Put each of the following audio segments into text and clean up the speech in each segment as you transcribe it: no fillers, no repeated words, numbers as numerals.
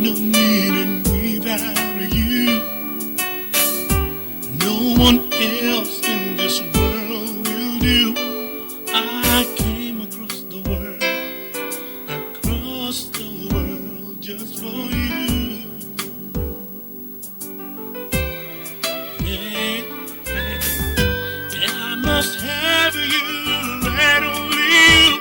no meaning without you. No one else in this world will do. I came across the world just for you. Yeah, and I must have you, right only you.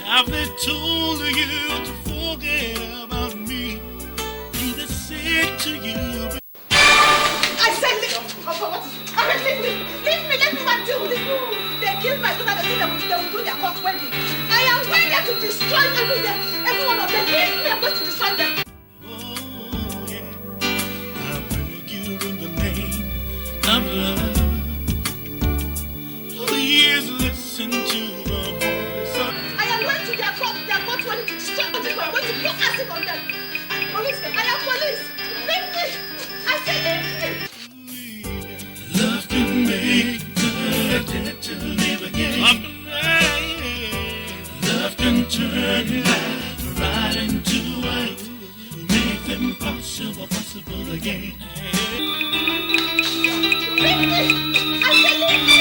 Have they told you to forget about me? Did they say to you? I said, leave me, let me not deal with it. They killed my daughter, they will do their court wedding. I am ready to destroy every one of them. Leave me, I'm going to destroy them. Oh, yeah. I beg you in the name of love. Please listen to the voice of... I am going to their court wedding to destroy them. I'm going to pour acid on them. Police, I am police. Leave me. I said, leave me. Love can make the dead to live again. Love can turn life right into white. Make the impossible possible again. Leave me. I said, leave me.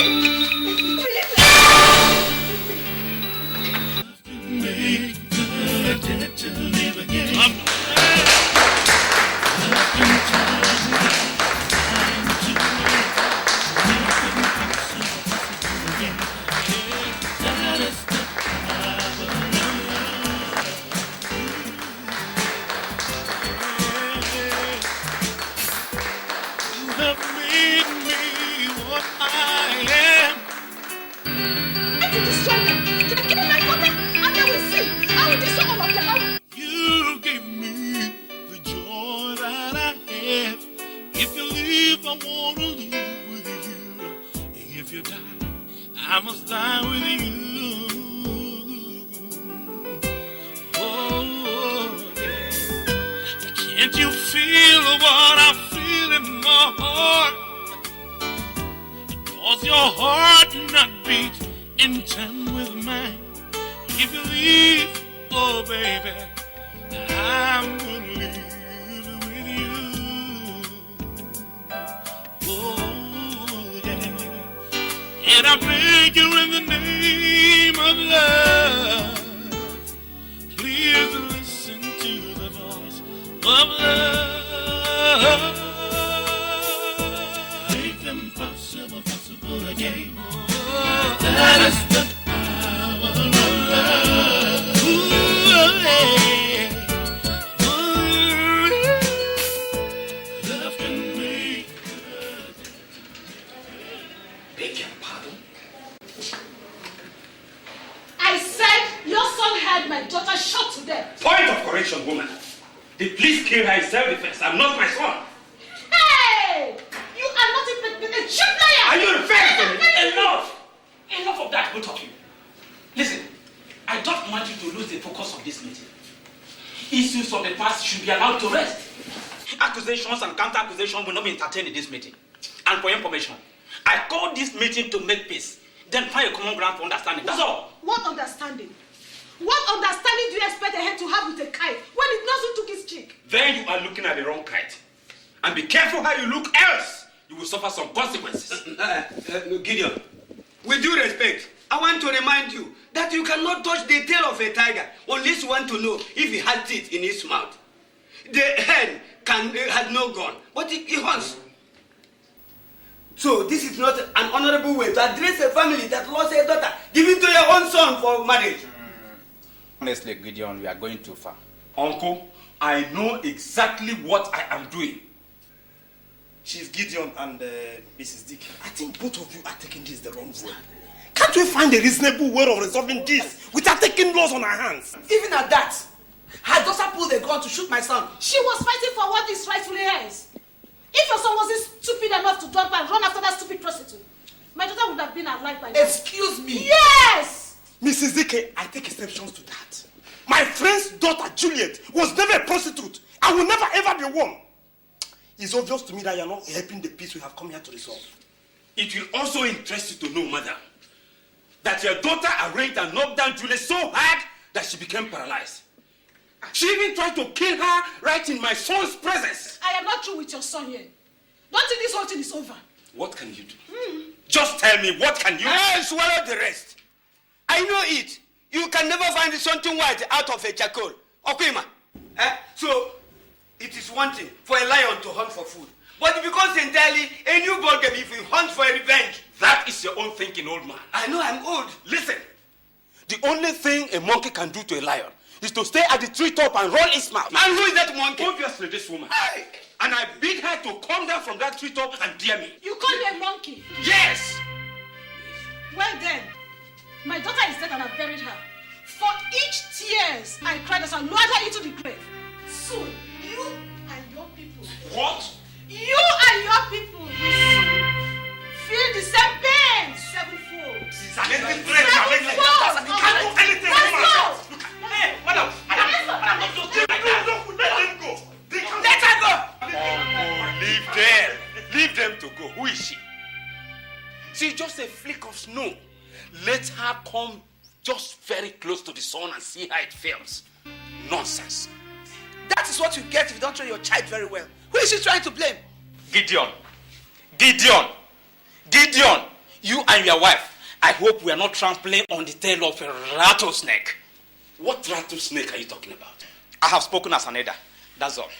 Love can make the dead to live again. Love can turn life right into white. Make the impossible possible again. That is the power of love. You have made me what I am. To destroy them. To kill my daughter. And they will see. I will destroy all of them. You give me the joy that I have. If you leave, I want to live with you. If you die, I must die with you. Oh, yeah. Can't you feel what I feel in my heart? Cause your heart not beat in time with mine. If you leave, oh baby, I'm gonna live with you. Oh yeah. And I beg you in the name of love, please listen to the voice of love. Make the impossible possible again. Oh, that is the power of love. Ooh, yeah. Ooh, yeah. Love can make good. Beg your pardon? I said your son had my daughter shot to death. Point of correction, woman. The police killed her in self-defense. I'm not my son. Hey! You are not a cheap liar! Are you referring to me? Enough! Enough of that, both of you. Listen, I don't want you to lose the focus of this meeting. Issues of the past should be allowed to rest. Accusations and counter-accusations will not be entertained in this meeting. And for your information, I called this meeting to make peace, then find a common ground for understanding. That's all. What understanding? What understanding do you expect a head to have with a kite when it knows who took his cheek? Then you are looking at the wrong kite. And be careful how you look, else you will suffer some consequences. Gideon, with due respect, I want to remind you that you cannot touch the tail of a tiger unless you want to know if he has teeth in his mouth. The hen has no gun, but he hunts. So this is not an honorable way to address a family that lost a daughter, given to your own son for marriage. Honestly, Gideon, we are going too far. Uncle, I know exactly what I am doing. Chief Gideon and Mrs. Dick, I think both of you are taking this the wrong way. Can't we find a reasonable way of resolving this without taking laws on our hands? Even at that, her daughter pulled a gun to shoot my son. She was fighting for what is rightfully hers. If your son wasn't stupid enough to jump and run after that stupid prostitute, my daughter would have been alive by now. Excuse me? Yes! Mrs. Dick, I take exceptions to that. My friend's daughter, Juliet, was never a prostitute. I will never ever be one. It's obvious to me that you're not helping the peace we have come here to resolve. It will also interest you to know, madam, that your daughter arranged and knocked down Juliet so hard that she became paralyzed. She even tried to kill her right in my son's presence. I am not through with your son yet. Don't think this whole thing is over. What can you do? Just tell me, what can you do? I swallow the rest. I know it. You can never find something white out of a charcoal. Okima. So, it is one thing for a lion to hunt for food. But it becomes entirely a new ballgame if you hunt for revenge. That is your own thinking, old man. I know I'm old. Listen, the only thing a monkey can do to a lion is to stay at the treetop and roll its mouth. And who is that monkey? Obviously, this woman. And I bid her to come down from that treetop and dare me. You call me a monkey? Yes! Well then, my daughter is dead and I buried her. For each tears I cried as I lowered her into the grave. Soon, you and your people. What? You and your people will feel the same pain sevenfold. Can't do anything. Let's go! Hey, madam, I'm not just doing like that. Let them go. Let her go! Leave them to go. Who is she? She's just a flick of snow. Let her come just very close to the sun and see how it feels. Nonsense. That is what you get if you don't train your child very well. Who is she trying to blame? Gideon, you and your wife, I hope we are not trampling on the tail of a rattlesnake. What rattlesnake are you talking about? I have spoken as an elder. That's all.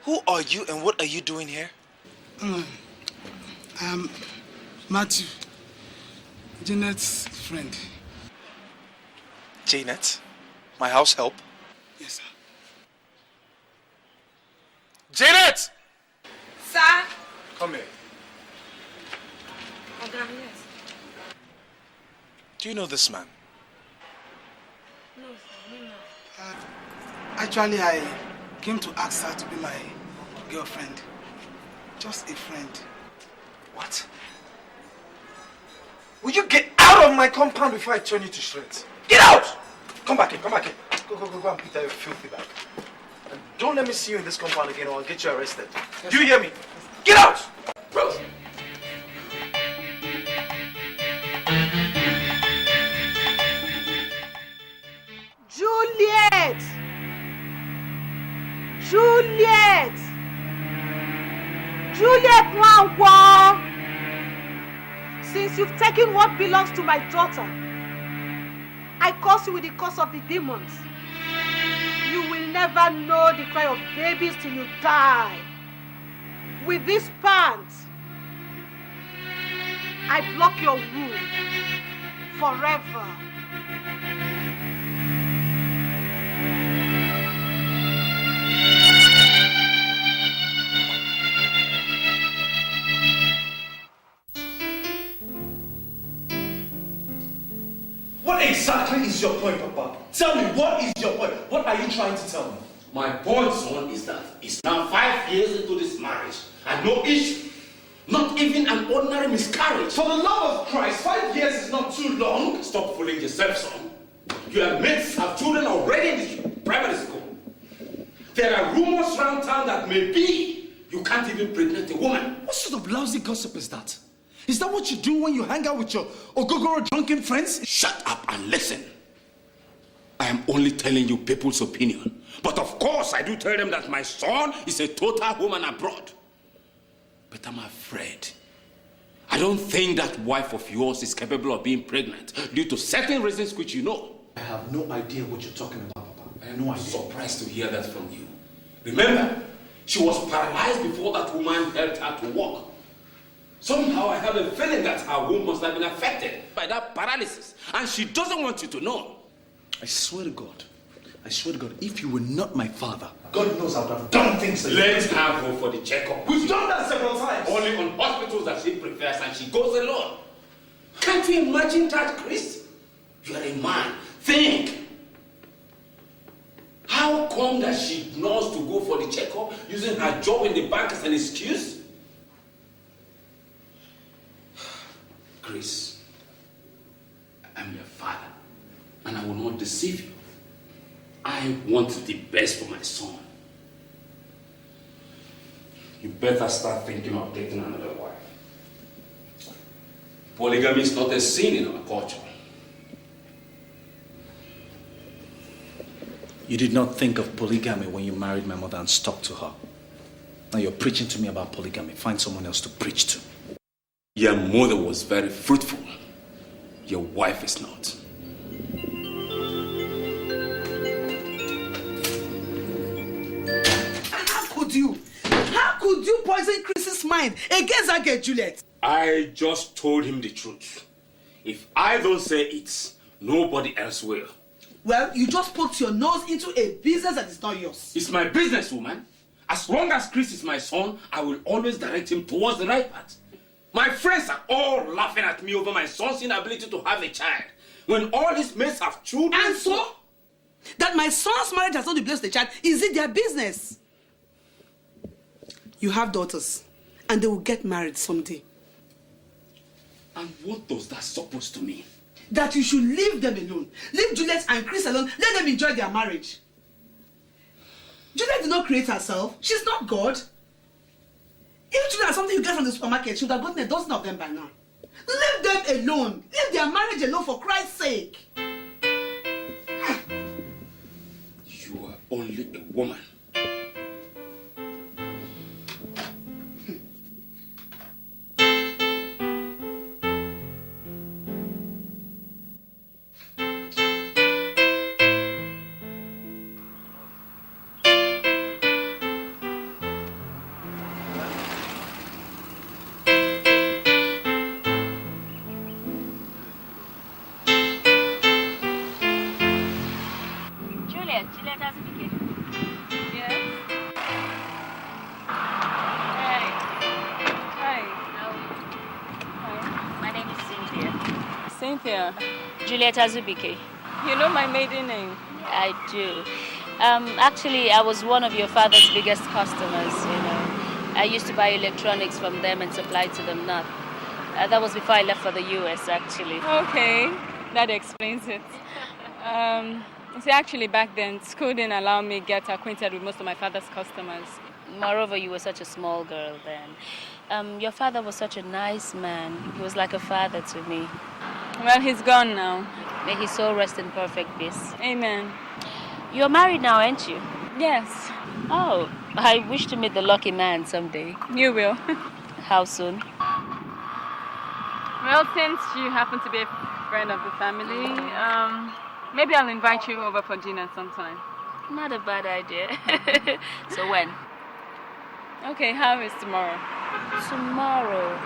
Who are you and what are you doing here? I'm Matthew, Janet's friend. Janet? My house help? Yes, sir. Janet! Sir? Come here. Okay, yes. Do you know this man? No, sir, me no. Actually, I came to ask her to be my girlfriend. Just a friend. What? Will you get out of my compound before I turn you to shreds? Get out! Come back in, come back in. Go and put that filthy bag. And don't let me see you in this compound again or I'll get you arrested. Do you hear me? Get out! Bro. Juliet! Juliet! Juliet Nwankwo! Since you've taken what belongs to my daughter, I curse you with the curse of the demons. You will never know the cry of babies till you die. With this pants, I block your womb forever. What exactly is your point, Papa? Tell me, what is your point? What are you trying to tell me? My point, son, is that it's now 5 years into this marriage and no issue. Not even an ordinary miscarriage. For the love of Christ, 5 years is not too long. Stop fooling yourself, son. Your mates have children already in the primary school. There are rumors around town that maybe you can't even pregnant a woman. What sort of lousy gossip is that? Is that what you do when you hang out with your ogogoro drunken friends? Shut up and listen. I am only telling you people's opinion. But of course, I do tell them that my son is a total woman abroad. But I'm afraid. I don't think that wife of yours is capable of being pregnant due to certain reasons which you know. I have no idea what you're talking about, Papa. I have no idea. Surprised to hear that from you. Remember, she was paralyzed before that woman helped her to walk. Somehow I have a feeling that her womb must have been affected by that paralysis, and she doesn't want you to know. I swear to God, if you were not my father, God knows I would have done things like Let her go for the checkup. We've done that several times. Only on hospitals that she prefers, and she goes alone. Can't you imagine that, Chris? You are a man. Think. How come that she ignores to go for the checkup, using her job in the bank as an excuse? Chris, I'm your father, and I will not deceive you. I want the best for my son. You better start thinking of getting another wife. Polygamy is not a sin in our culture. You did not think of polygamy when you married my mother and stuck to her. Now you're preaching to me about polygamy. Find someone else to preach to. Your mother was very fruitful. Your wife is not. How could you poison Chris's mind against that girl, Juliet? I just told him the truth. If I don't say it, nobody else will. Well, you just poked your nose into a business that is not yours. It's my business, woman. As long as Chris is my son, I will always direct him towards the right path. My friends are all laughing at me over my son's inability to have a child, when all his mates have children. And so? That my son's marriage has not the place the child, is it their business? You have daughters, and they will get married someday. And what does that supposed to mean? That you should leave them alone. Leave Juliet and Chris alone. Let them enjoy their marriage. Juliet did not create herself. She's not God. If children are something you get from the supermarket, she would have gotten a dozen of them by now. Leave them alone. Leave their marriage alone, for Christ's sake. You are only a woman. Juliet Azubike. You know my maiden name? I do. Actually, I was one of your father's biggest customers, you know. I used to buy electronics from them and supply to them north. That was before I left for the US, actually. Okay, that explains it. See, actually, back then, school didn't allow me to get acquainted with most of my father's customers. Moreover, you were such a small girl then. Your father was such a nice man. He was like a father to me. Well, he's gone now. May his soul rest in perfect peace. Amen. You're married now, aren't you? Yes. Oh, I wish to meet the lucky man someday. You will. How soon? Well, since you happen to be a friend of the family, maybe I'll invite you over for dinner sometime. Not a bad idea. So when? Okay, how is tomorrow? Tomorrow?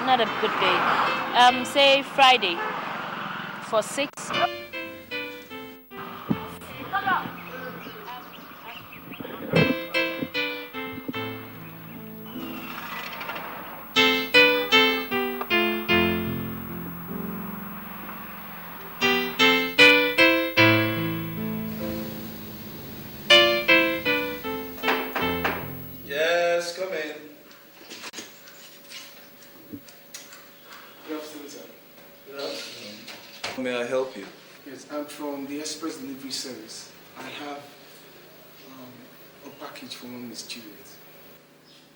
Not a good day. Say Friday. For 6. Yes, come in. Good afternoon, sir. Good afternoon. May I help you? Yes, I'm from the Express Delivery Service. I have a package for one Miss Juliet.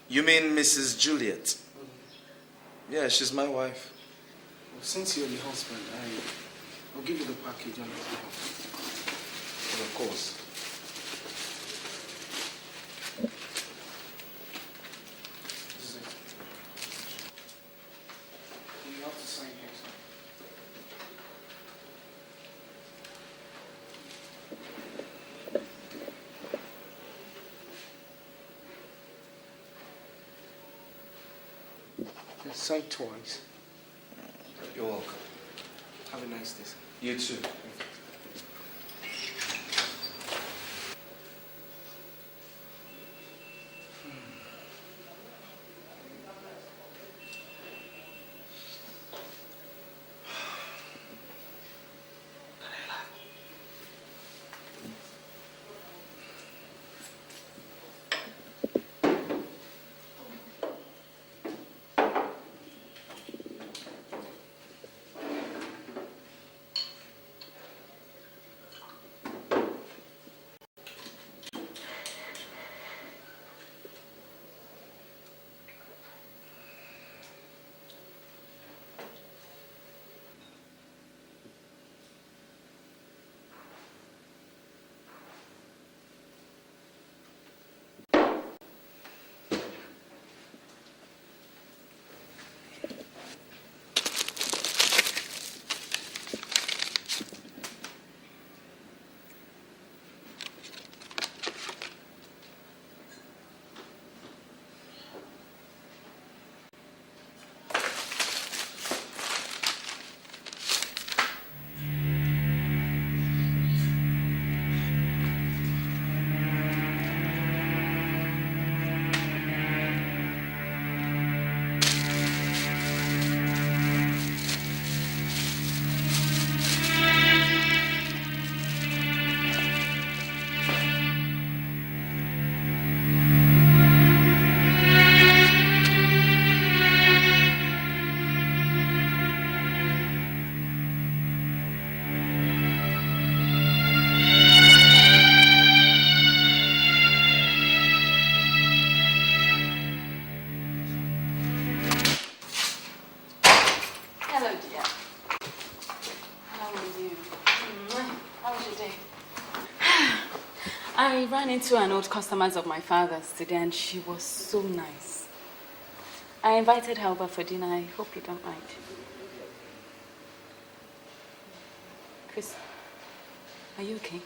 You mean Mrs. Juliet? Yeah, she's my wife. Well, since you're the husband, I'll give you the package on your behalf. Well, of course. This is it. Some twice. You're welcome. Have a nice day. You too. I ran into an old customer of my father's today and she was so nice. I invited her over for dinner. I hope you don't mind. Chris, are you okay?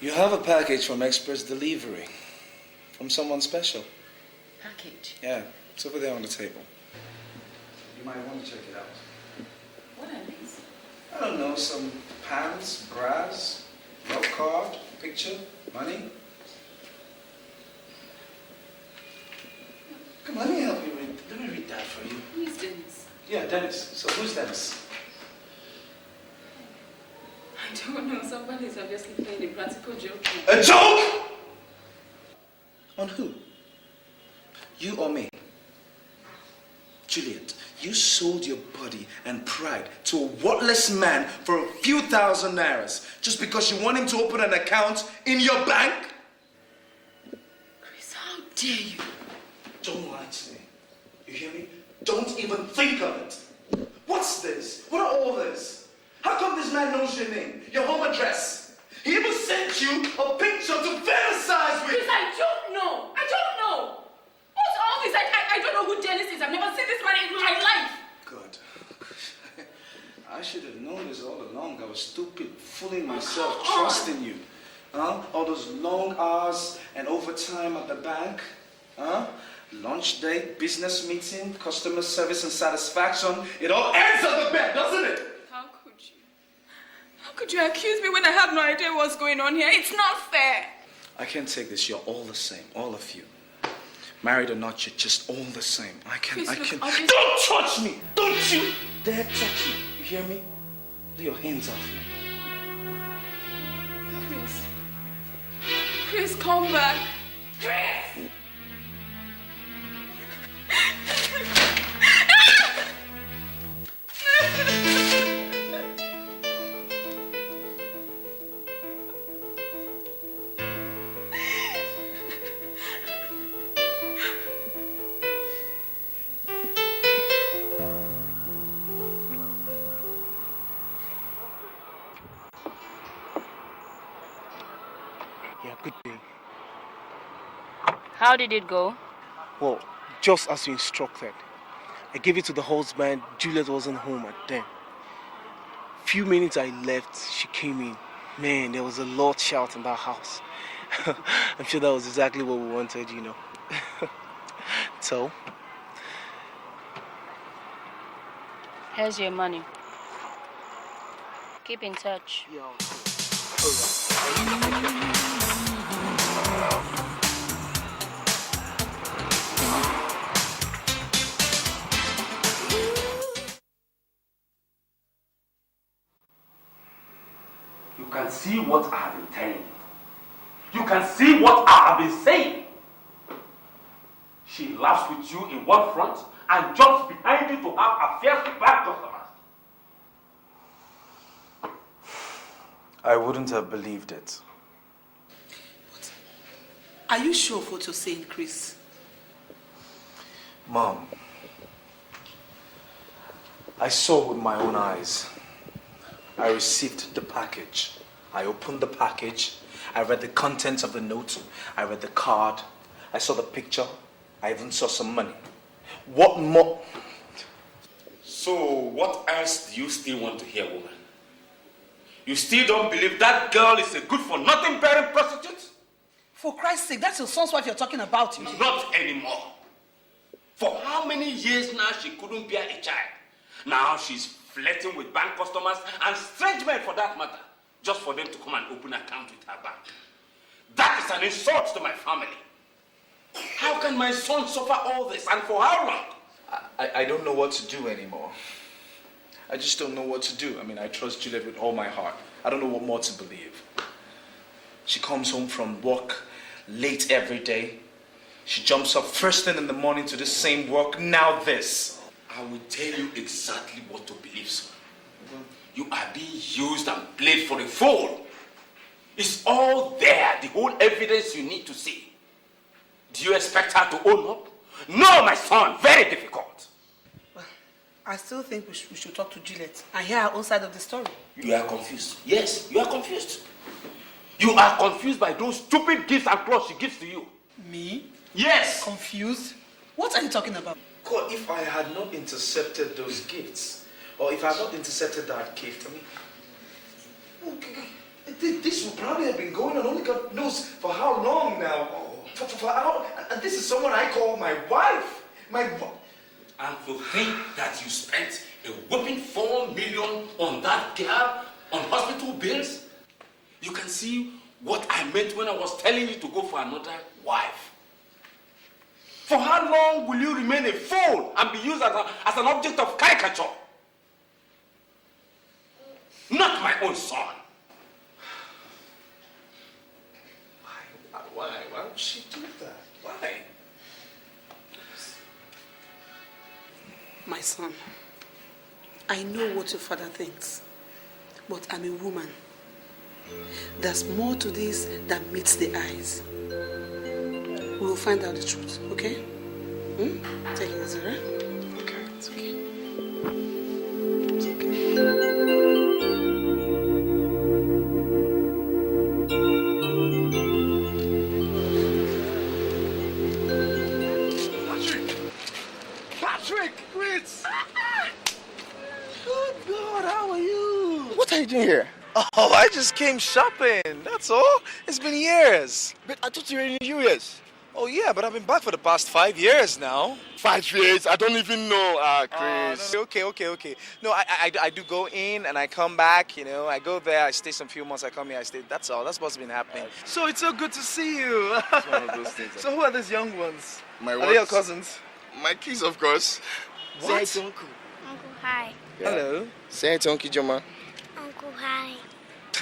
You have a package from Express Delivery. From someone special. Package? Yeah, it's over there on the table. You might want to check it out. What are these? I don't know, some pants, bras, your card, picture, money. Come on, let me help you read. Let me read that for you. Who is Dennis? Yeah, Dennis. So who's Dennis? I don't know. Somebody's obviously playing a practical joke. A joke? On who? You or me? Juliet, you sold your body and pride to a worthless man for a few thousand nairas just because you want him to open an account in your bank? Chris, how dare you? Don't lie to me. You hear me? Don't even think of it. What's this? What are all this? How come this man knows your name, your home address? He even sent you a picture to fantasize with. Chris, I don't know. I don't know. What's all this? I don't know who Dennis is. I've never seen this man in my life. Good. I should have known this all along. I was stupid, fooling myself, trusting you. Huh? All those long hours and overtime at the bank. Huh? Lunch date, business meeting, customer service and satisfaction. It all ends at the bed, doesn't it? How could you? How could you accuse me when I have no idea what's going on here? It's not fair. I can't take this. You're all the same, all of you. Married or not, you're just all the same. Chris, Don't look, touch me! Don't you dare touch me. You hear me? Lay your hands off me. Chris, come back. Chris! Yeah, good day. How did it go? Well, just as you instructed. I gave it to the husband. Juliet wasn't home at then. Few minutes I left, she came in. Man, there was a lot shout in that house. I'm sure that was exactly what we wanted, you know. So? Here's your money. Keep in touch. You can see what I have been telling you. You can see what I have been saying. She laughs with you in one front and jumps behind you to have affairs with bad customers. I wouldn't have believed it. Are you sure of what you're saying, Chris? Mom, I saw with my own eyes. I received the package. I opened the package. I read the contents of the note. I read the card. I saw the picture. I even saw some money. What more? So, what else do you still want to hear, woman? You still don't believe that girl is a good-for-nothing parent prostitute? For Christ's sake, that's your son's wife you're talking about. Not anymore. For how many years now she couldn't bear a child? Now she's flirting with bank customers and strange men for that matter, just for them to come and open an account with her bank. That is an insult to my family. How can my son suffer all this, and for how long? I don't know what to do anymore. I just don't know what to do. I mean, I trust Juliet with all my heart. I don't know what more to believe. She comes home from work late every day. She jumps up first thing in the morning to the same work. Now this. I will tell you exactly what to believe, son. You are being used and played for a fool. It's all there, the whole evidence you need to see. Do you expect her to own up? No, my son, very difficult. Well, I still think we should talk to Juliet and hear her own side of the story. You are confused. Yes, you are confused. You are confused by those stupid gifts and clothes she gives to you. Me? Yes. Confused? What are you talking about? God, if I had not intercepted those gifts, or if I had not intercepted that gift, I mean, this would probably have been going on only God knows for how long now. For how, and this is someone I call my wife. And to think that you spent a whopping 4 million on that girl, on hospital bills, you can see what I meant when I was telling you to go for another wife. For how long will you remain a fool and be used as an object of caricature? Not my own son. Why would she do that? Why? My son, I know what your father thinks, but I'm a woman. There's more to this than meets the eyes. We will find out the truth, okay? Take it easy, right? Okay, it's okay. It's okay. What are you doing here? Oh, I just came shopping. That's all. It's been years. But I thought you were in the US. Oh, yeah, but I've been back for the past 5 years now. 5 years? I don't even know, Chris. No, okay. No, I do go in and I come back, you know. I go there, I stay some few months, I come here, I stay. That's all. That's what's been happening. So it's so good to see you. It's one of those things. So who are these young ones? My Are they your cousins? My kids, of course. What? Say it to Uncle. Uncle, hi. Yeah. Hello. Say it to Uncle Joma. Uncle, hi.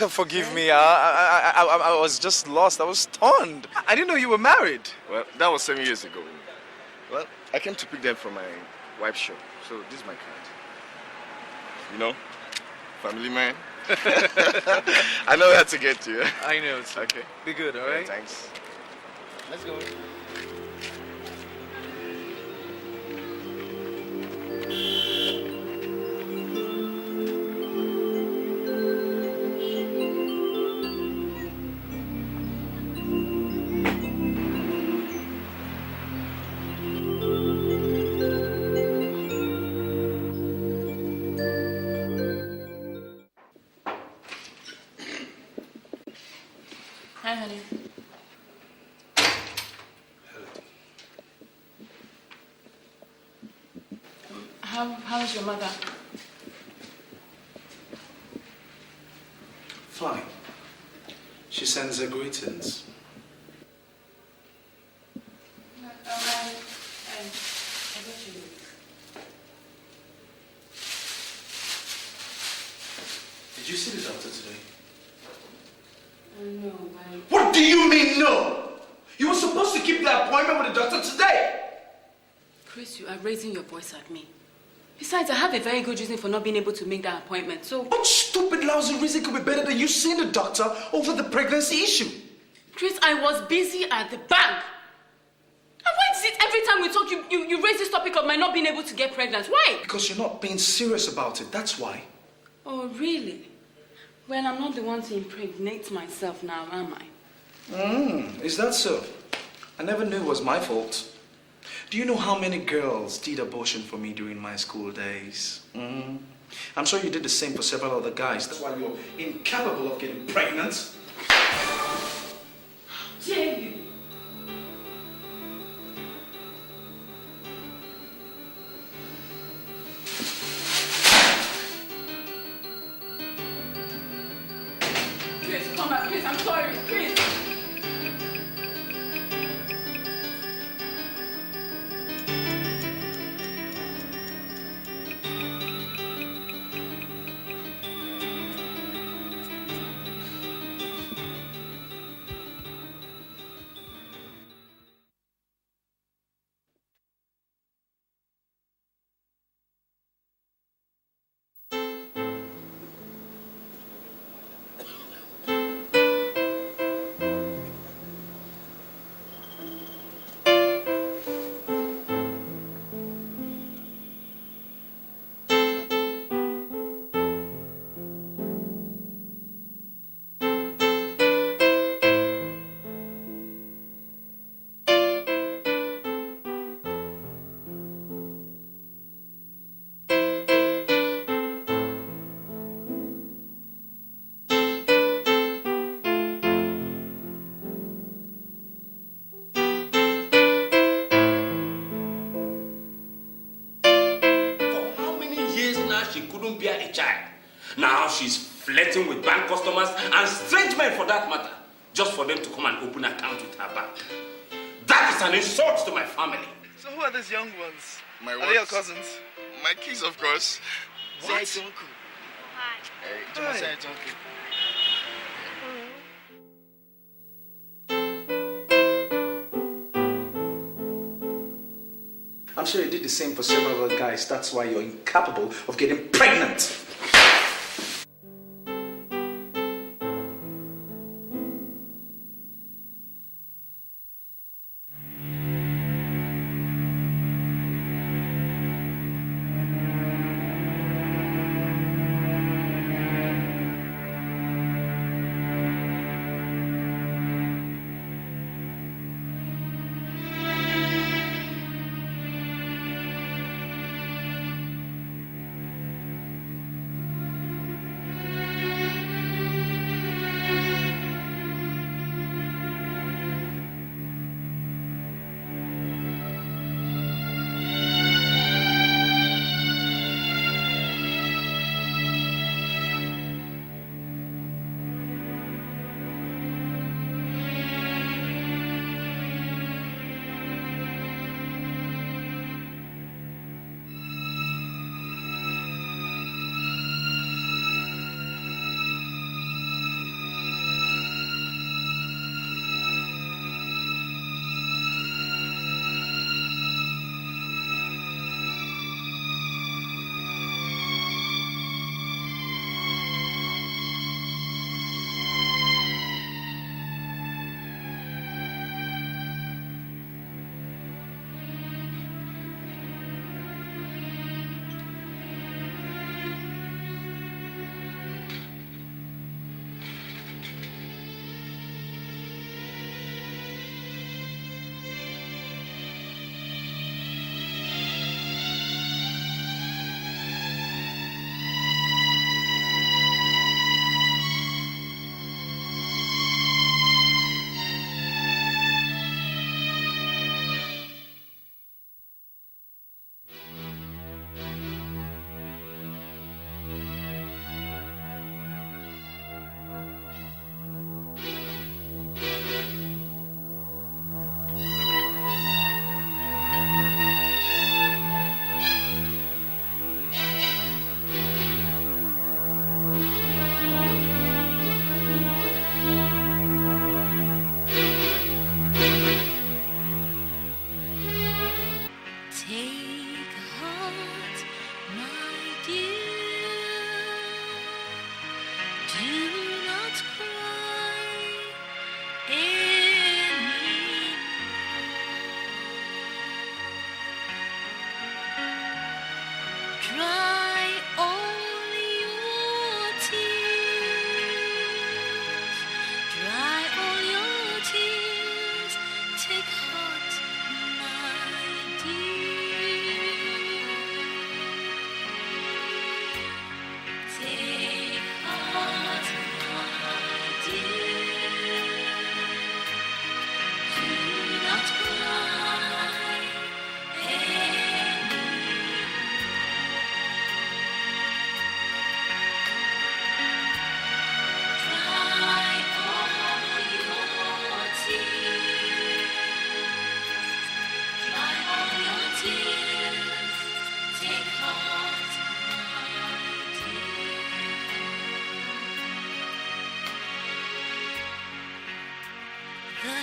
Forgive me, I was just lost. I was stunned. I didn't know you were married. Well, that was 7 years ago. Well, I came to pick them from my wife's shop. So this is my card. You know, family man. I know how to get to you. I know. Okay. Be good, all right? Yeah, thanks. Let's go. Hi, honey. How is your mother? Fine. She sends her greetings. Did you see the doctor today? No, but... What do you mean, no? You were supposed to keep the appointment with the doctor today. Chris, you are raising your voice at me. Besides, I have a very good reason for not being able to make that appointment, so... What stupid, lousy reason could be better than you seeing the doctor over the pregnancy issue? Chris, I was busy at the bank. And why is it every time we talk, you raise this topic of my not being able to get pregnant? Why? Because you're not being serious about it, that's why. Oh, really? Well, I'm not the one to impregnate myself now, am I? Is that so? I never knew it was my fault. Do you know how many girls did abortion for me during my school days? I'm sure you did the same for several other guys. That's why you're incapable of getting pregnant. How dare you? Chris, come back. Chris, I'm sorry. Chris. She couldn't bear a child. Now she's flirting with bank customers and strange men for that matter, just for them to come and open an account with her bank. That is an insult to my family. So who are these young ones? My Are what? they your cousins? My kids, of course. Say to uncle. Hi. Hey, Hi. say to uncle. I'm sure you did the same for several other guys. That's why you're incapable of getting pregnant.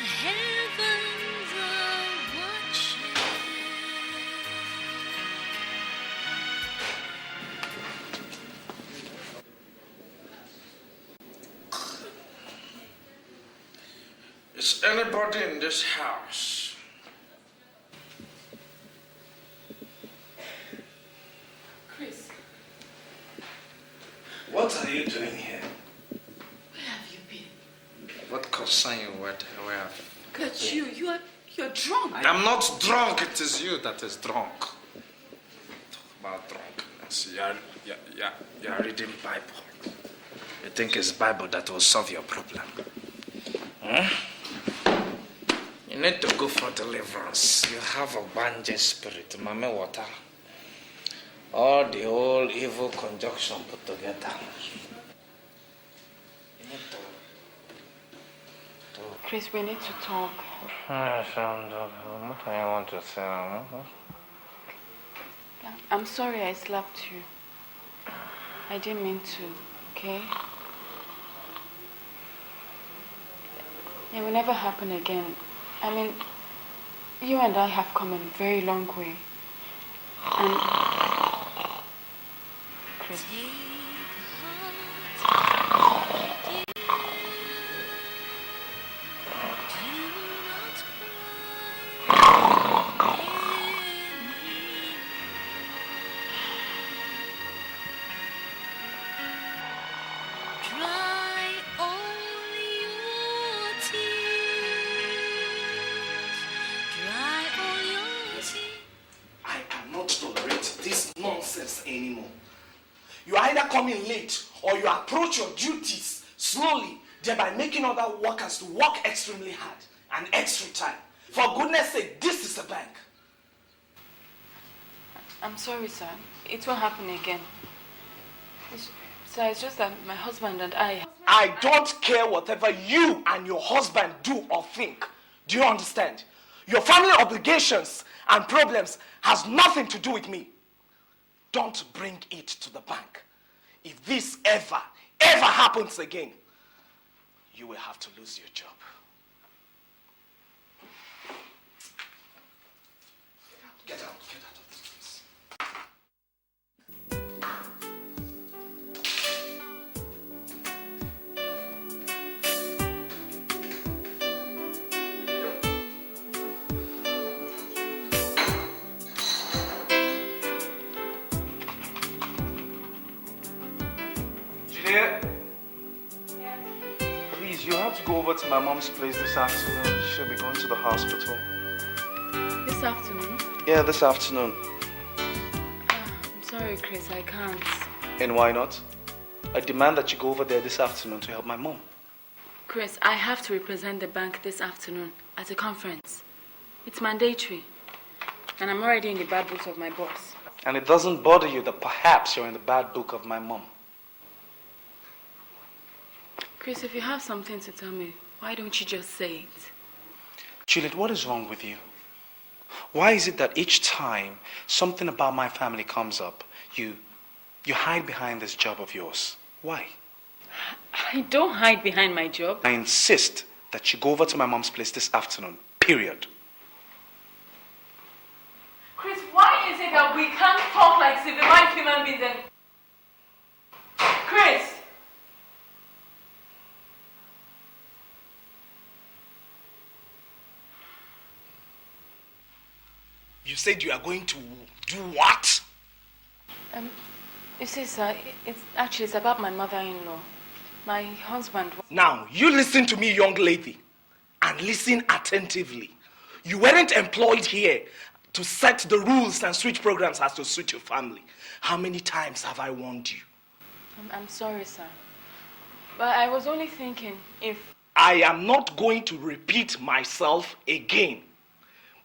heavens are watching. Is anybody in this house? Chris, What are you doing here? where have you been? What concern you where have God, you're drunk. I'm not drunk, it is you that is drunk. Talk about drunkenness. You are reading Bible. You think it's Bible that will solve your problem. You need to go for deliverance. You have a banja spirit, mame water. All the whole evil conjunction put together. You need to Chris, we need to talk. What do you want to say? I'm sorry I slapped you. I didn't mean to, okay? It will never happen again. I mean, you and I have come a very long way. And Chris. Dry all your tears. Dry all your tears. I cannot tolerate this nonsense anymore. You either come in late or you approach your duties slowly, thereby making other workers to work extremely hard and extra time. For goodness sake, this is a bank. I'm sorry, sir. It won't happen again. Sir, it's just that my husband and I don't care whatever you and your husband do or think. Do you understand? Your family obligations and problems has nothing to do with me. Don't bring it to the bank. If this ever happens again, you will have to lose your job. Get out of this place. Juliet? Please, you have to go over to my mom's place this afternoon. She'll be going to the hospital. This afternoon? Yeah, this afternoon. I'm sorry, Chris, I can't. And why not? I demand that you go over there this afternoon to help my mom. Chris, I have to represent the bank this afternoon at a conference. It's mandatory. And I'm already in the bad books of my boss. And it doesn't bother you that perhaps you're in the bad book of my mom. Chris, if you have something to tell me, why don't you just say it? Juliet, what is wrong with you? Why is it that each time something about my family comes up, you hide behind this job of yours? Why? I don't hide behind my job. I insist that you go over to my mom's place this afternoon, period. Chris, why is it that we can't talk like civilized human beings and... Chris! You said you are going to do what? You see, sir, it's about my mother-in-law. My husband... Now, you listen to me, young lady, and listen attentively. You weren't employed here to set the rules and switch programs as to suit your family. How many times have I warned you? I'm sorry, sir. But I was only thinking if... I am not going to repeat myself again.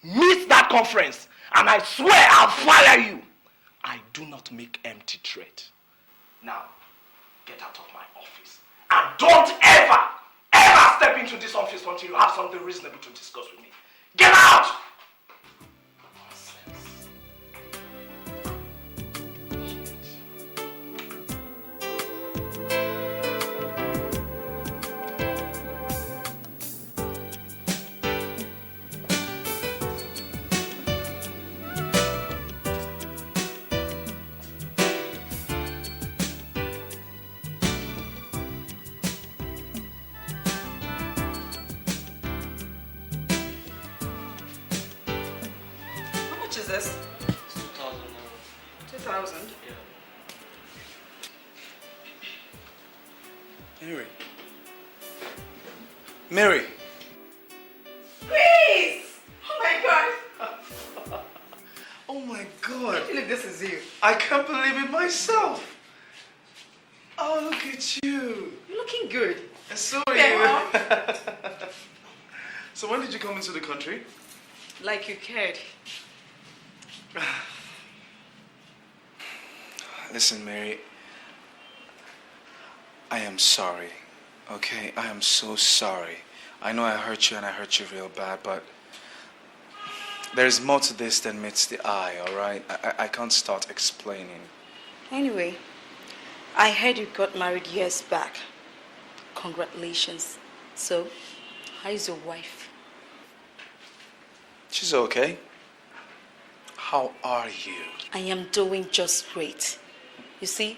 Miss that conference, and I swear I'll fire you. I do not make empty threat. Now, get out of my office. And don't ever step into this office until you have something reasonable to discuss with me. Get out! is this? It's 2,000 now. 2,000? Yeah. Mary. Mary. Chris! Oh my God! Oh my God. Actually, this is you. I can't believe it myself. Oh, look at you. You're looking good. And so are you. So when did you come into the country? Like you cared. Listen, Mary. I am sorry. Okay? I am so sorry. I know I hurt you and I hurt you real bad, but there's more to this than meets the eye, alright? I can't start explaining. Anyway, I heard you got married years back. Congratulations. So, how is your wife? She's okay. How are you? I am doing just great. You see,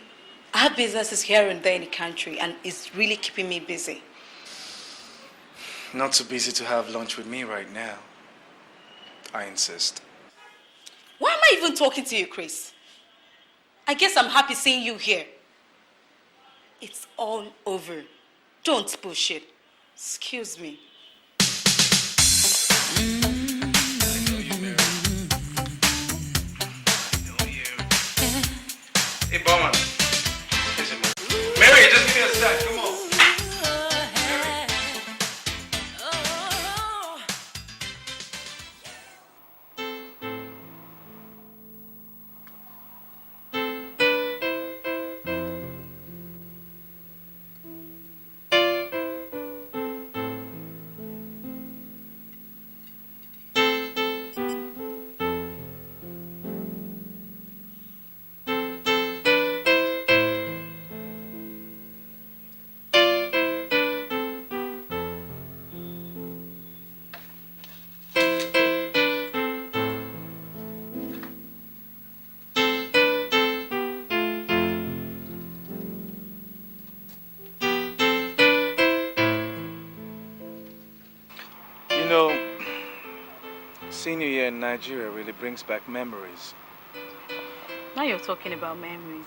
I have businesses here and there in the country and it's really keeping me busy. Not too busy to have lunch with me right now. I insist. Why am I even talking to you, Chris? I guess I'm happy seeing you here. It's all over. Don't push it. Excuse me. Hey, Bowman. Mary, just give me a sec. Come on. You know, senior year in Nigeria really brings back memories. Now you're talking about memories.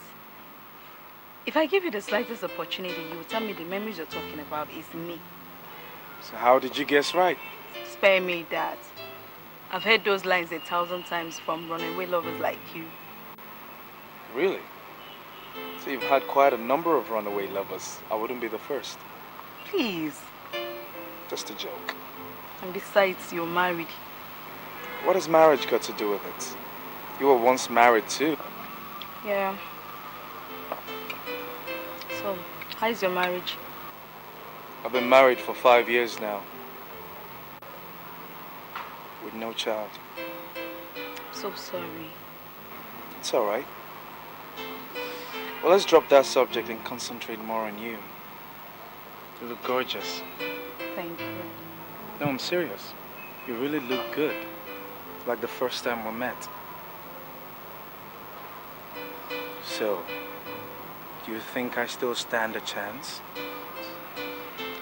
If I give you the slightest opportunity, you will tell me the memories you're talking about is me. So how did you guess right? Spare me that. I've heard those lines 1,000 times from runaway lovers like you. Really? So you've had quite a number of runaway lovers. I wouldn't be the first. Please. Just a joke. And besides, you're married. What has marriage got to do with it? You were once married too. Yeah. So, how's your marriage? I've been married for 5 years now. With no child. So sorry. It's alright. Well, let's drop that subject and concentrate more on you. You look gorgeous. Thank you. No, I'm serious. You really look good. Like the first time we met. So, do you think I still stand a chance?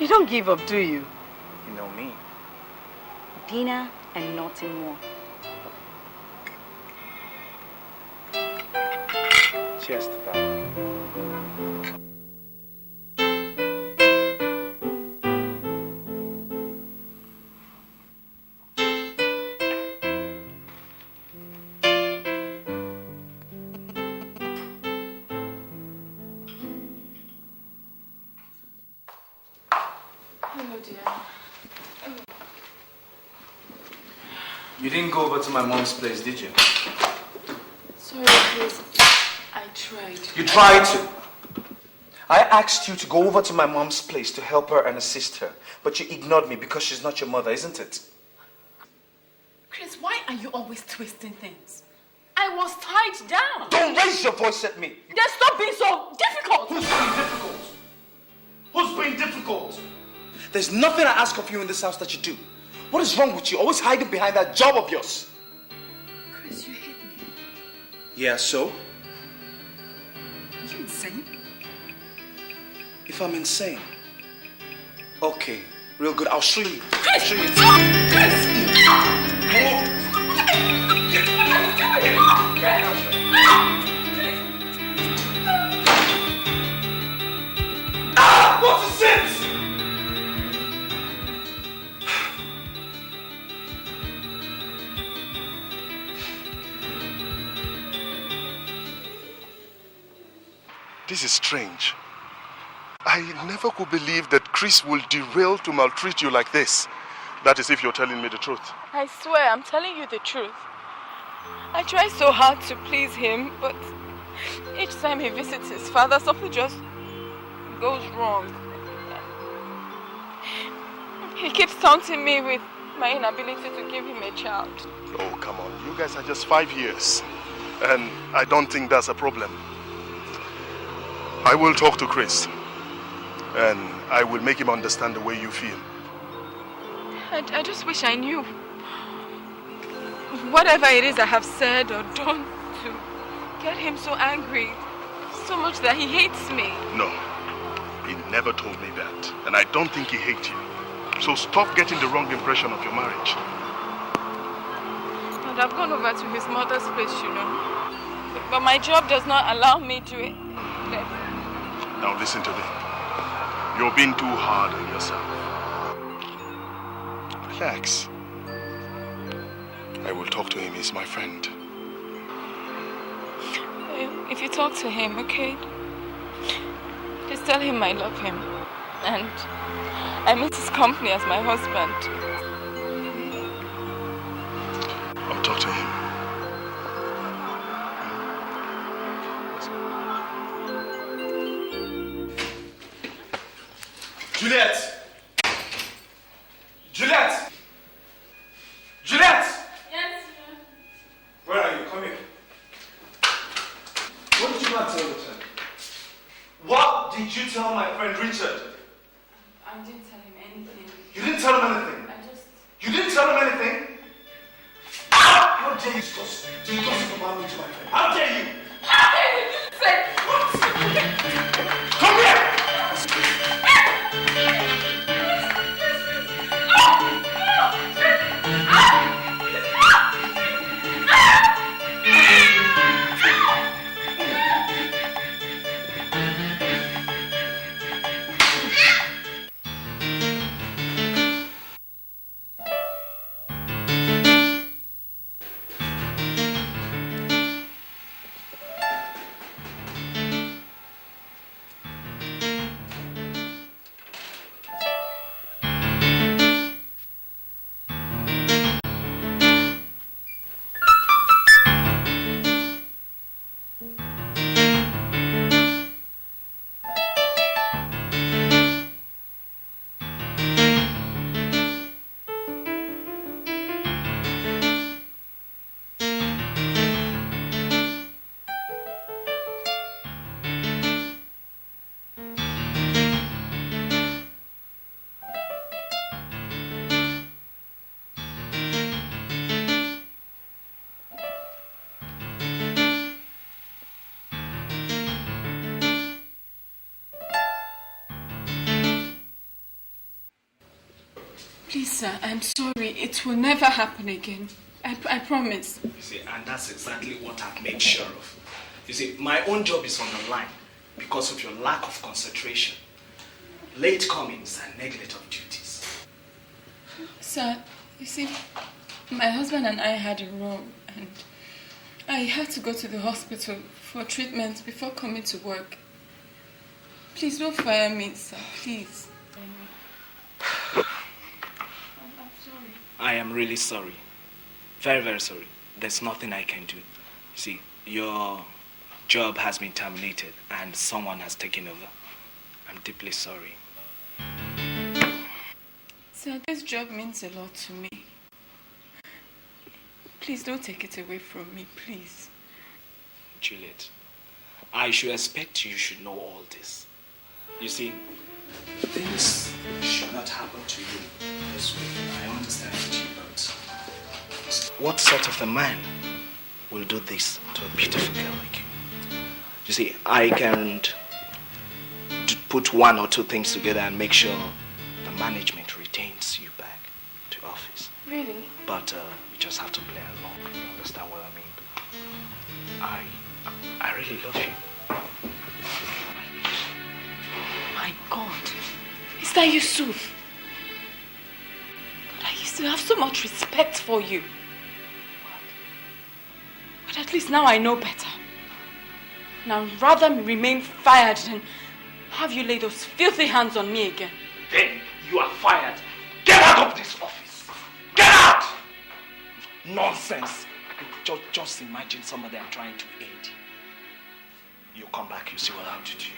You don't give up, do you? You know me. Dinner and nothing more. Cheers to that. Hello, dear. You didn't go over to my mom's place, did you? Sorry, please. I tried. You tried to. I asked you to go over to my mom's place to help her and assist her, but you ignored me because she's not your mother, isn't it? Chris, why are you always twisting things? I was tied down. Don't raise your voice at me. Then stop being so difficult. Who's being difficult? Who's being difficult? There's nothing I ask of you in this house that you do. What is wrong with you? Always hiding behind that job of yours. Chris, you hate me. Yeah, so? Are you insane? If I'm insane. Okay, real good. I'll show you. Chris! I'll show you. Chris! Go. This is strange. I never could believe that Chris will derail to maltreat you like this. That is if you're telling me the truth. I swear, I'm telling you the truth. I try so hard to please him, but each time he visits his father, something just goes wrong. He keeps taunting me with my inability to give him a child. Oh, come on. You guys are just 5 years. And I don't think that's a problem. I will talk to Chris. And I will make him understand the way you feel. I just wish I knew whatever it is I have said or done to get him so angry, so much that he hates me. No, he never told me that. And I don't think he hates you. So stop getting the wrong impression of your marriage. And I've gone over to his mother's place, you know. But my job does not allow me to. Now listen to me. You're being too hard on yourself. Relax. I will talk to him. He's my friend. If you talk to him, okay? Just tell him I love him. And I miss his company as my husband. I'll talk to him. Juliet! Juliet! Juliet! Yes, Where are you? Come here. What did you not tell Richard? What did you tell my friend Richard? I didn't tell him anything. You didn't tell him anything? You didn't tell him anything? How dare you gossip about me to my friend? How dare you? How dare you just say what? Come here! Please, sir, I'm sorry. It will never happen again. I promise. You see, and that's exactly what I've made sure of. You see, my own job is on the line because of your lack of concentration, late comings, and neglect of duties. Sir, you see, my husband and I had a row, and I had to go to the hospital for treatment before coming to work. Please don't fire me, sir, please. I'm sorry. I am really sorry. Very, very sorry. There's nothing I can do. See, your job has been terminated and someone has taken over. I'm deeply sorry. Sir, this job means a lot to me. Please don't take it away from me, please. Juliet, I should expect you should know all this. You see, things should not happen to you this way. I understand it, but what sort of a man will do this to a beautiful girl like you? You see, I can put one or two things together and make sure the management retains you back to office. Really? But we just have to play along. You understand what I mean? I really love you. My God. Is that Yusuf? But I used to have so much respect for you. But at least now I know better. Now rather remain fired than have you lay those filthy hands on me again. Then you are fired. Get out of this office. Get out! Nonsense. Just imagine somebody I'm trying to aid. You come back, you see what I'll do to you.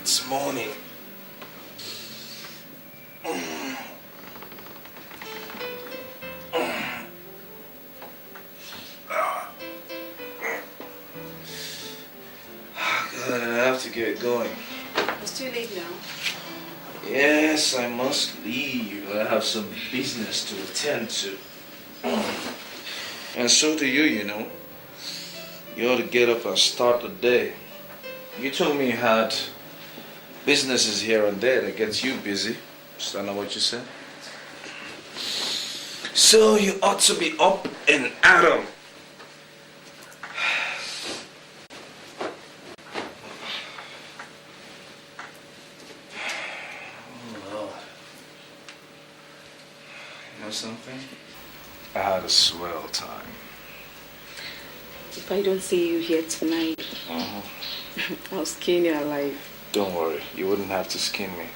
It's morning. God, I have to get going. It's too late now. Yes, I must leave. I have some business to attend to. And so do you, you know. You ought to get up and start the day. You told me you had businesses here and there that gets you busy. Is that not what you said? So you ought to be up and at 'em. Oh, Lord. You know something? I had a swell time. If I don't see you here tonight, I'll skin you alive. Don't worry, you wouldn't have to skin me.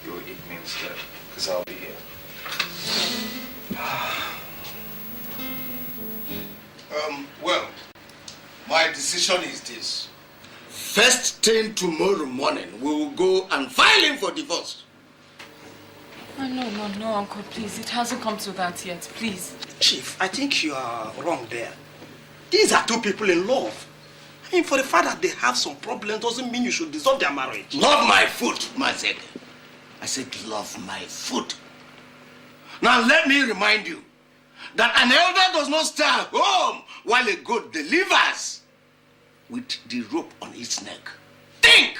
You will eat me instead, because I'll be here. Well, my decision is this. First thing tomorrow morning, we will go and file him for divorce. Oh, no, Uncle, please. It hasn't come to that yet, please. Chief, I think you are wrong there. These are two people in love. I mean, for the fact that they have some problem doesn't mean you should dissolve their marriage. Love my food, Mazek. I said love my food. Now let me remind you that an elder does not stay at home while a goat delivers with the rope on its neck. Think!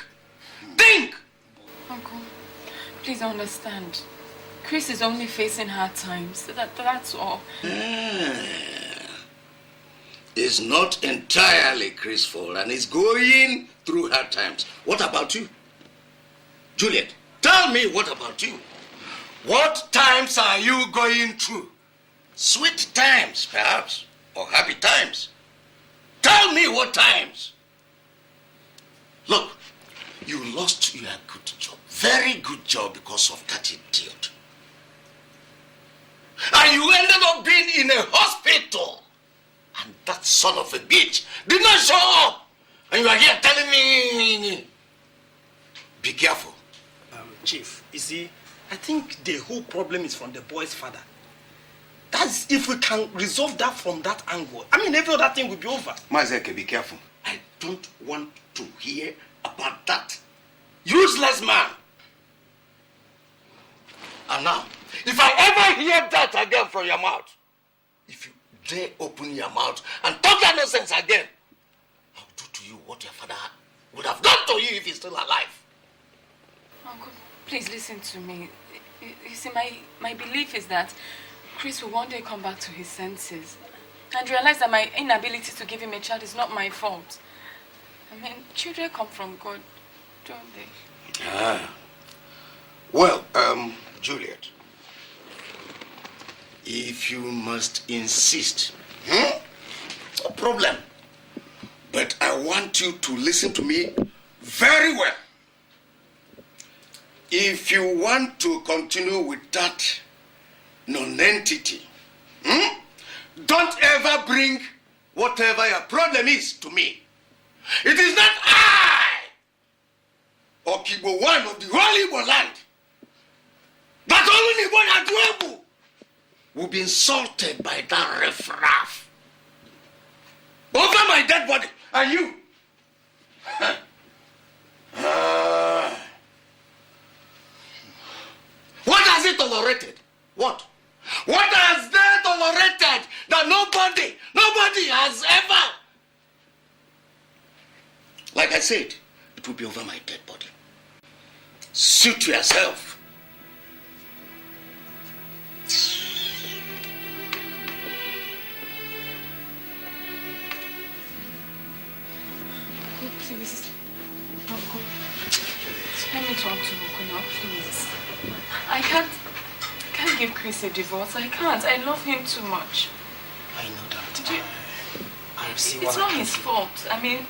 Think! Uncle, please understand. Chris is only facing hard times. That's all. It's not entirely Chris' fault and he's going through hard times. What about you? Juliet, tell me, what about you? What times are you going through? Sweet times, perhaps, or happy times. Tell me what times. Look, you lost your good job, very good job, because of that idiot. And you ended up being in a hospital. And that son of a bitch did not show up. And you are here telling me, be careful. Chief, you see, I think the whole problem is from the boy's father. That's if we can resolve that from that angle. I mean, every other thing will be over. Mazeke, be careful. I don't want to hear about that useless man. And now, if I ever hear that again from your mouth, if you dare open your mouth and talk that nonsense again, I'll do to you what your father would have done to you if he's still alive. Uncle, please listen to me. You see, my belief is that Chris will one day come back to his senses and realize that my inability to give him a child is not my fault. I mean, children come from God, don't they? Well, Juliet, if you must insist, no problem. But I want you to listen to me very well. If you want to continue with that non-entity, don't ever bring whatever your problem is to me. It is not I, Okibo one of the whole Igbo land, that only Igbo Aduebu will be insulted by that riffraff over my dead body. And you, what has it tolerated? What? What has they tolerated that nobody has ever? Like I said, it will be over my dead body. Suit yourself. Oh, please. Uncle, let me talk to Uncle now, please. I can't give Chris a divorce. I can't. I love him too much. I know that. I'll see what It's not his fault. I mean,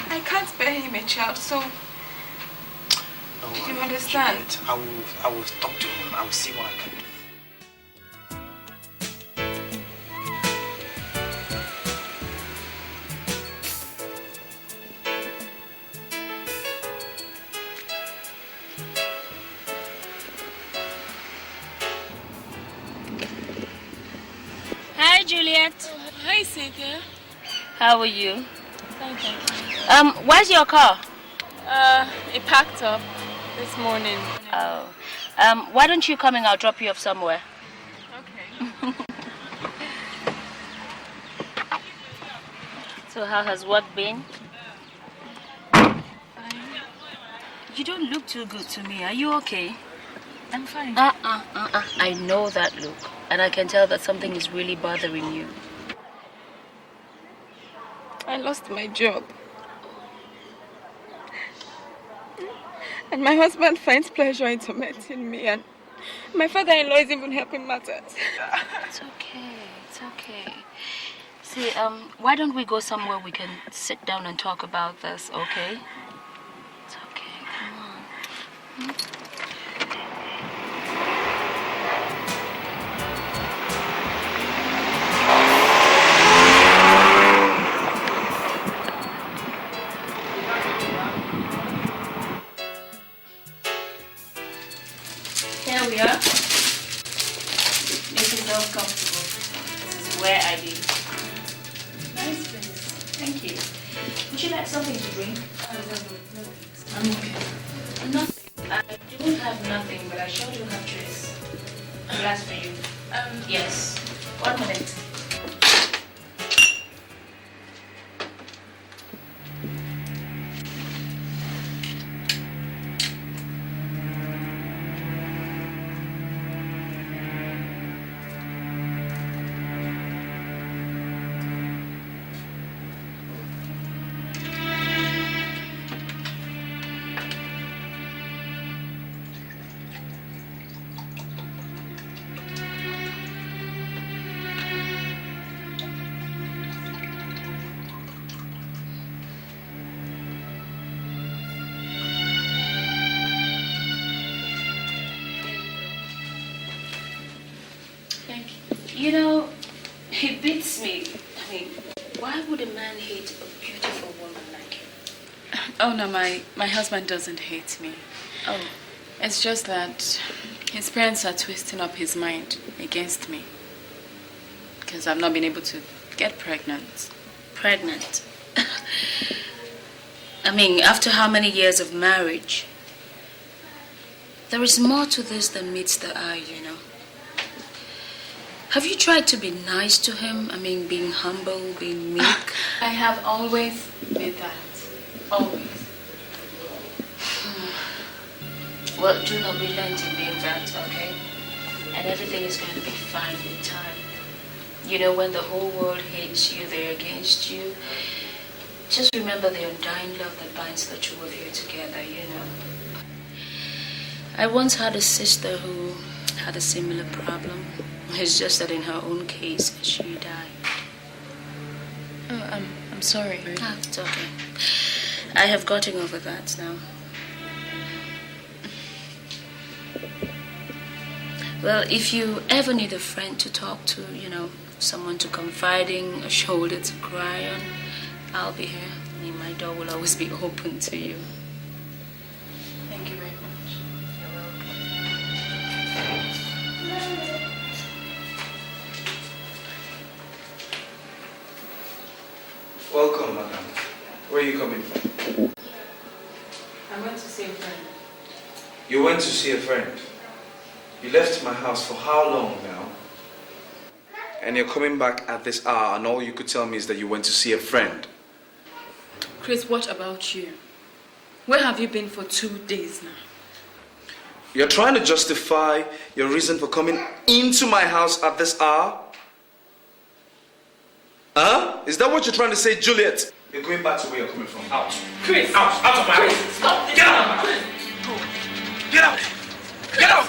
I can't bear him a child, so you understand? Juliet, I will talk to him. I will see what I can do. Hi, Juliet. Hi, Cynthia. How are you? Thank you. Where's your car? It packed up this morning. Oh. Why don't you come and I'll drop you off somewhere? Okay. So how has work been? Fine. You don't look too good to me. Are you okay? I'm fine. I know that look. And I can tell that something is really bothering you. I lost my job. And my husband finds pleasure in tormenting me, and my father-in-law is even helping matters. It's okay. It's okay. See, why don't we go somewhere we can sit down and talk about this, okay? It's okay. Come on. Here we are. Make yourself comfortable. This is where I live. Nice place. Thank you. Would you like something to drink? I'm okay. Nothing. I don't have nothing, but I sure do have juice. A glass for you. Yes. 1 minute. You know, it beats me. I mean, why would a man hate a beautiful woman like you? Oh no, my husband doesn't hate me. Oh. It's just that his parents are twisting up his mind against me. Because I've not been able to get pregnant. Pregnant? I mean, after how many years of marriage? There is more to this than meets the eye, you know. Have you tried to be nice to him? I mean, being humble, being meek? I have always been that. Always. Well, do not relent in being that, okay? And everything is going to be fine with time. You know, when the whole world hates you, they're against you, just remember the undying love that binds the two of you together, you know. I once had a sister who had a similar problem. It's just that in her own case, she died. Oh, I'm sorry. Ah, it's okay. I have gotten over that now. Well, if you ever need a friend to talk to, you know, someone to confide in, a shoulder to cry on, I'll be here. I mean, my door will always be open to you. Thank you very much. Welcome, madam. Where are you coming from? I went to see a friend. You went to see a friend? You left my house for how long now? And you're coming back at this hour and all you could tell me is that you went to see a friend. Chris, what about you? Where have you been for 2 days now? You're trying to justify your reason for coming into my house at this hour? Huh? Is that what you're trying to say, Juliet? You're going back to where you're coming from. Out. Chris! Out of my house! Stop this! Get out of my house! Get out! Get out!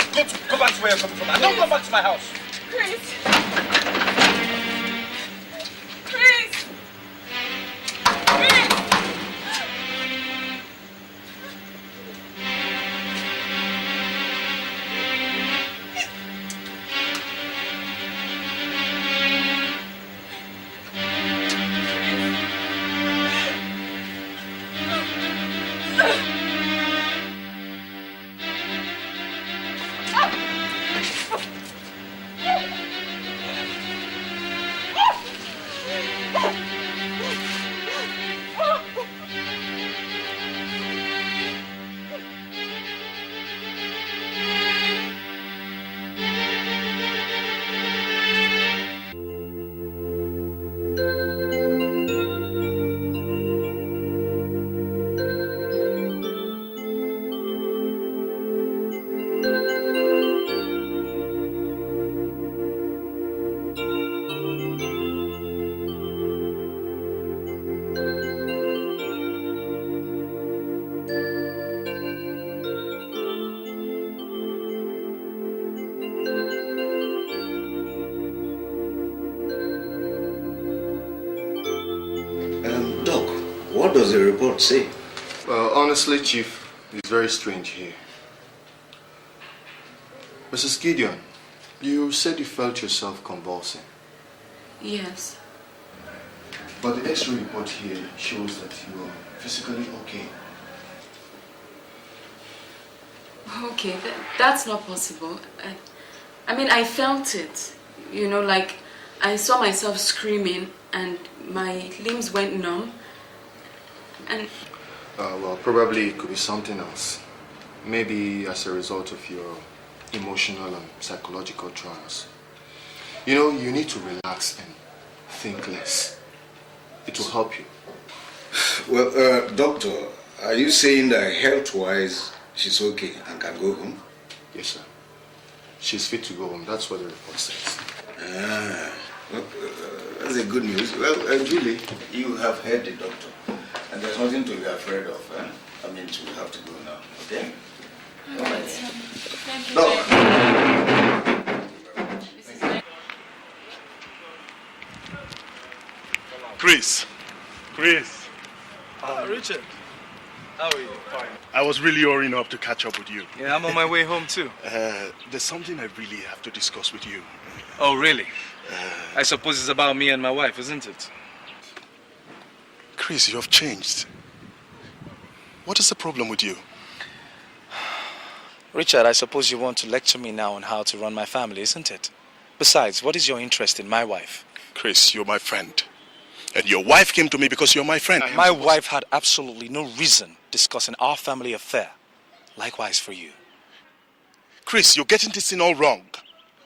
Go back to where you're coming from. Don't come back to my house. Chris! Chris! Chris! Doc, what does the report say? Well, honestly, Chief, it's very strange here. Mrs. Gideon, you said you felt yourself convulsing. Yes. But the X-ray report here shows that you are physically okay. Okay, that's not possible. I mean, I felt it. You know, like I saw myself screaming and my limbs went numb. And Well, probably it could be something else. Maybe as a result of your emotional and psychological traumas. You know, you need to relax and think less. It will help you. Well, doctor, are you saying that health-wise she's okay and can go home? Yes, sir. She's fit to go home. That's what the report says. Ah, well, that's a good news. Well, Julie, you have heard the doctor. And there's nothing to be afraid of. I mean, we have to go now, okay? all right, so thank you. Doc. Chris. Richard. How are you? Fine. I was really hurrying up to catch up with you. Yeah, I'm on my way home too. There's something I really have to discuss with you. Oh, really? I suppose it's about me and my wife, isn't it? Chris, you have changed. What is the problem with you? Richard, I suppose you want to lecture me now on how to run my family, isn't it? Besides, what is your interest in my wife? Chris, you're my friend. And your wife came to me because you're my friend. My wife had absolutely no reason discussing our family affair. Likewise for you. Chris, you're getting this thing all wrong.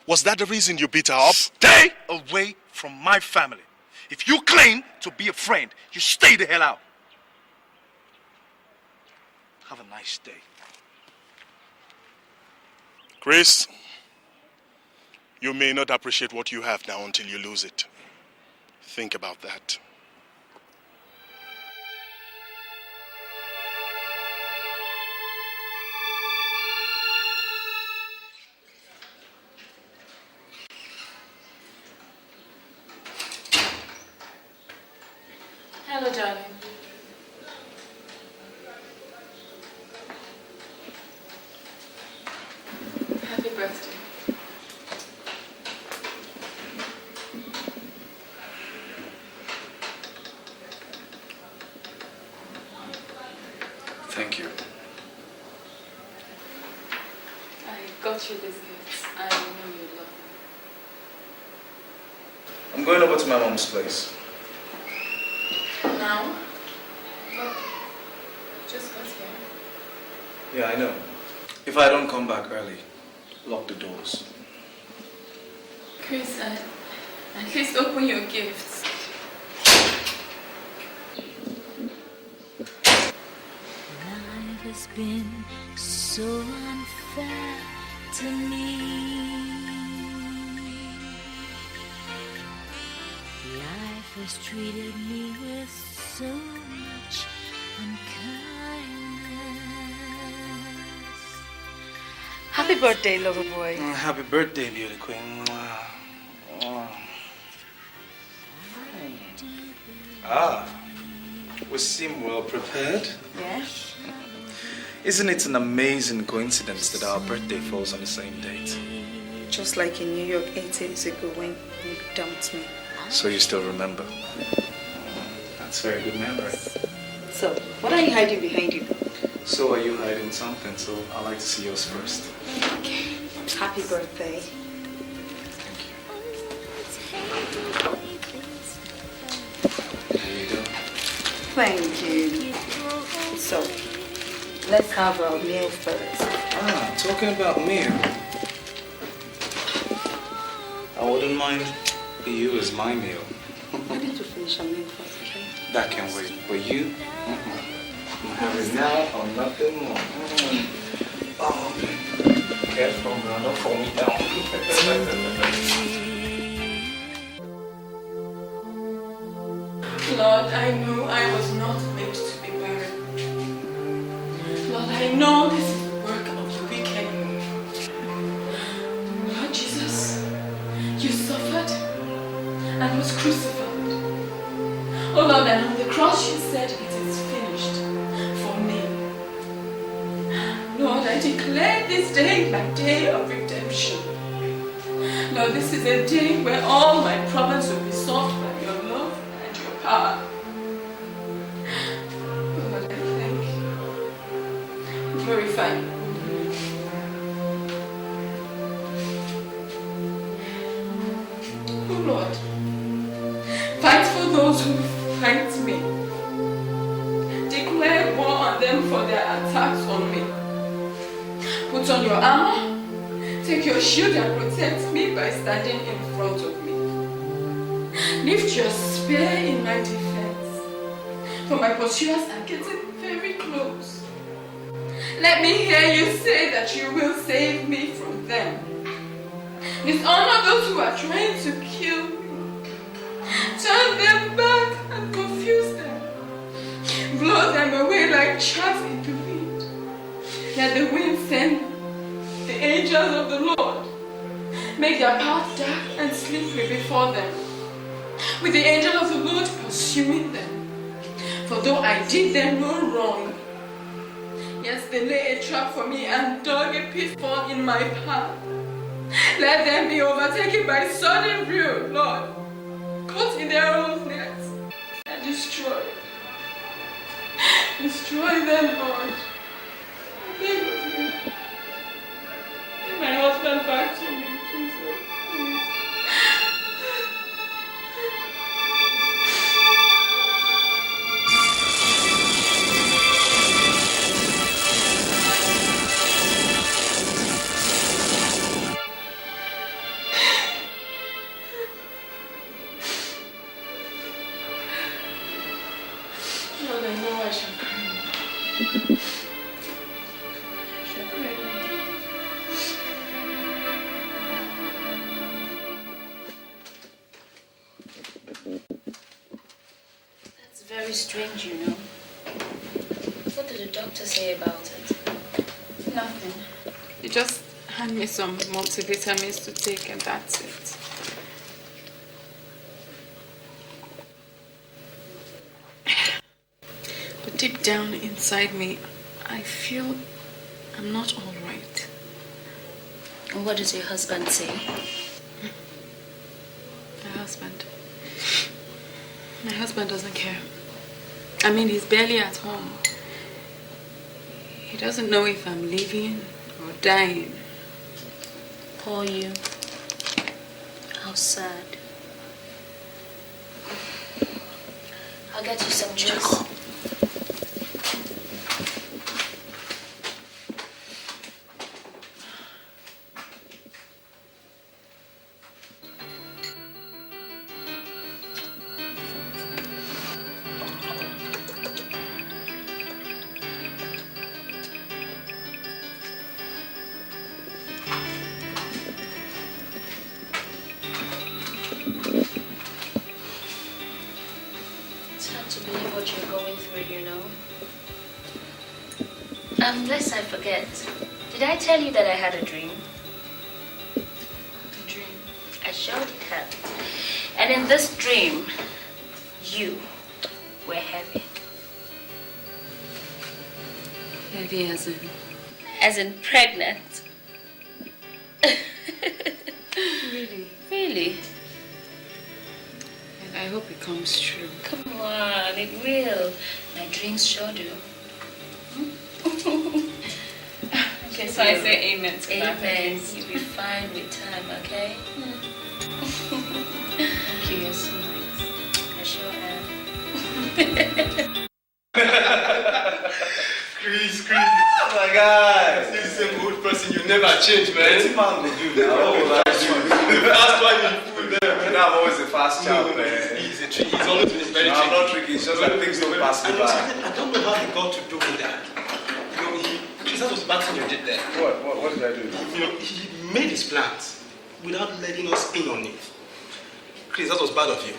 Was that the reason you beat her up? Stay away from my family. If you claim to be a friend, you stay the hell out. Have a nice day. Chris, you may not appreciate what you have now until you lose it. Think about that. Hello, darling. Happy birthday. Thank you. I got you these gifts. I know you love them. I'm going over to my mom's place. Now? But just got here. Yeah, I know. If I don't come back early, lock the doors. Chris, at least open your gifts. Life has been so unfair to me. Life has treated me with so much unkindness. Happy birthday, lover boy. Happy birthday, beauty queen. We seem well prepared. Yes. Isn't it an amazing coincidence that our birthday falls on the same date? Just like in New York 8 years ago when you dumped me. So you still remember? That's very good memory. So, what are you hiding behind you? So are you hiding something? So I'd like to see yours first. Okay. Happy birthday. There you go. Thank you. So, let's have our meal first. Talking about meal. I wouldn't mind you as my meal. I need to finish our meal first, okay? That can wait. But you, I'm having now or nothing more. Oh, okay. Careful, girl. Don't fall me down. Lord, I know I was not meant to be barren. Lord, I know this is the work of the wicked. Lord Jesus, you suffered and was crucified. Oh Lord, and on the cross you said it is finished for me. Lord, I declare this day my day of redemption. Lord, this is a day where all my problems will be solved by your love and your power. Lord, I thank you. Glorify you. Oh Lord, fight for those who fight me. Declare war on them for their attacks on me. Put on your armor. Take your shield and protect me by standing in front of me. Lift your spear in my defense, for my pursuers are getting very close. Let me hear you say that you will save me from them. Dishonor those who are trying to kill me. Turn them back and confuse them. Blow them away like chaff in the wind. Let the wind send the angels of the Lord. Make their path dark and slippery before them, with the angel of the Lord pursuing them. For though I did them no wrong, yes, they lay a trap for me and dug a pitfall in my path. Let them be overtaken by sudden ruin, Lord, caught in their own nets and destroyed. Destroy them, Lord. I beg of you. Give my husband back to me, Jesus. Please. Lord, I know I shall cry. I shall cry. That's very strange, you know. What did the doctor say about it? Nothing. You just hand me some multivitamins to take and that's it. But deep down inside me, I feel I'm not all right. And what does your husband say? My husband doesn't care. I mean, he's barely at home. He doesn't know if I'm living or dying. Poor you. How sad. I'll get you some juice. secret, you know. Lest I forget, did I tell you that I had a dream? A dream? I sure did have. And in this dream, you were heavy. Heavy as in? As in pregnant. Really? Really? And I hope it comes true. Come on, it will. My dreams sure do. Okay, so I say amen to that. Amen. You'll be fine with time, okay? Thank you, you're so nice. I sure am. Chris. Oh my God. Still the same old person. You never change, man. What man will do now? The fast one you fool there, man. I'm always a fast child, man. He's a trick. He's always been very I'm tricky. not tricky. It's just like things don't pass me by. I don't know how he got to do that. You know, Chris, that was bad thing you did there. What did I do? You know, he made his plans without letting us in on it. Chris, that was bad of you.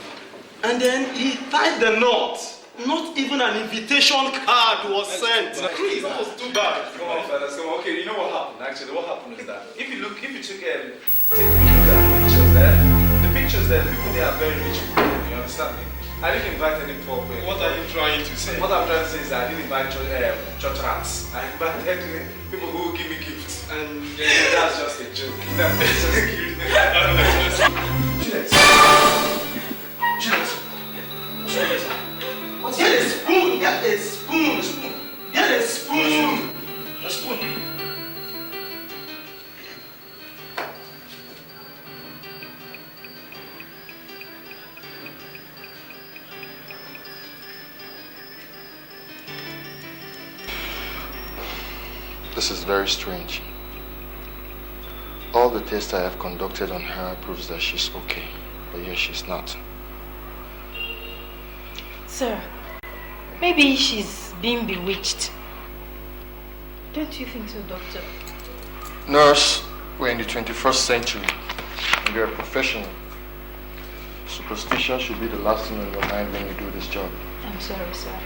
And then he tied the knot. Not even an invitation card was sent. Chris, that was too bad. Come on, fellas. Come on. Okay, you know what happened? Actually, what happened is that if you take a look at the pictures there, the people there are very rich people. You understand me? I didn't invite any poor people. What are you trying to say? What I'm trying to say is that I didn't invite church rats. I invited people who will give me gifts. And that's just a joke. That's just a Julius. Get a spoon. Get a spoon. Get a spoon. A spoon. This is very strange. All the tests I have conducted on her proves that she's okay, but yet she's not. Sir, maybe she's being bewitched. Don't you think so, doctor? Nurse, we're in the 21st century, and you're a professional. Superstition should be the last thing on your mind when you do this job. I'm sorry, sir.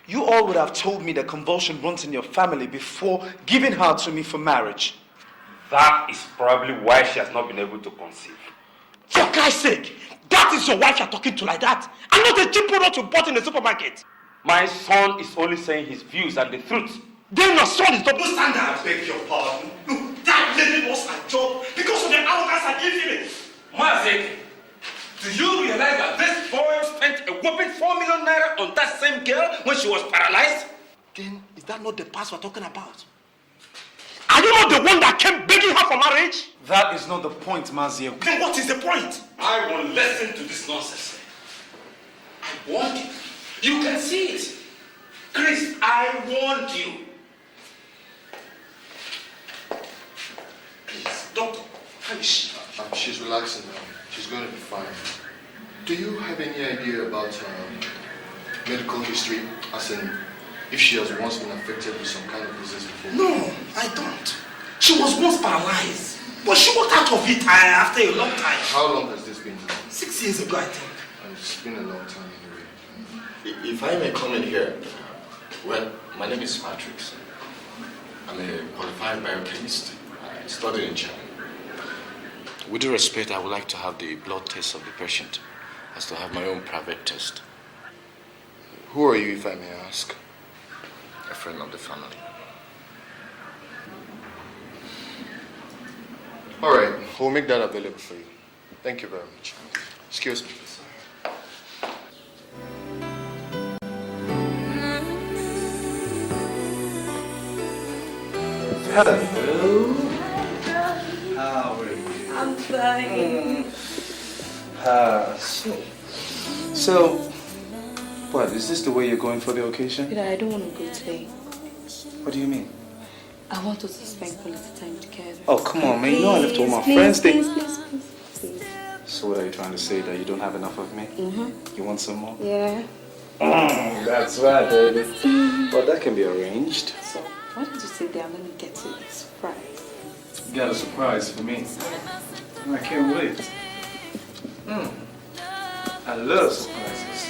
You all would have told me the convulsion runs in your family before giving her to me for marriage. That is probably why she has not been able to conceive. For Christ's sake, that is your wife you're talking to like that, and not a cheap product you bought in the supermarket. My son is only saying his views and the truth. Then your son is double standard. I beg your pardon. Look, that lady lost her job because of the arrogance and ill-feeling. Mazek, do you realize that this boy spent a whopping 4 million naira on that same girl when she was paralyzed? Then is that not the past we're talking about? Are you not the one that came begging her for marriage? That is not the point, Maziel. Then what is the point? I won't listen to this nonsense. I warned you. You can see it. Chris, I warned you. Please, doctor, how is she? She's relaxing now. She's going to be fine. Do you have any idea about her medical history? As in, if she has once been affected with some kind of disease before? No, I don't. She was once paralyzed, but she walked out of it after a long time. How long has this been? 6 years ago, I think. It's been a long time anyway. If I may come in here, well, my name is Patrick. I'm a qualified biochemist. I studied in China. With due respect, I would like to have the blood test of the patient, as to have my own private test. Who are you, if I may ask? A friend of the family. All right, we'll make that available for you. Thank you very much. Excuse me. Hello. How are you? I'm fine. So, what, is this the way you're going for the occasion? Peter, I don't want to go today. What do you mean? I want us to spend quality time together. Oh, come on, man. You know I left all my Please, friends. please. So what are you trying to say? That you don't have enough of me? Mm-hmm. You want some more? Yeah. That's right, baby. Well, that can be arranged. So, why don't you sit down and let me get to the surprise? You got a surprise for me. I can't wait. I love surprises.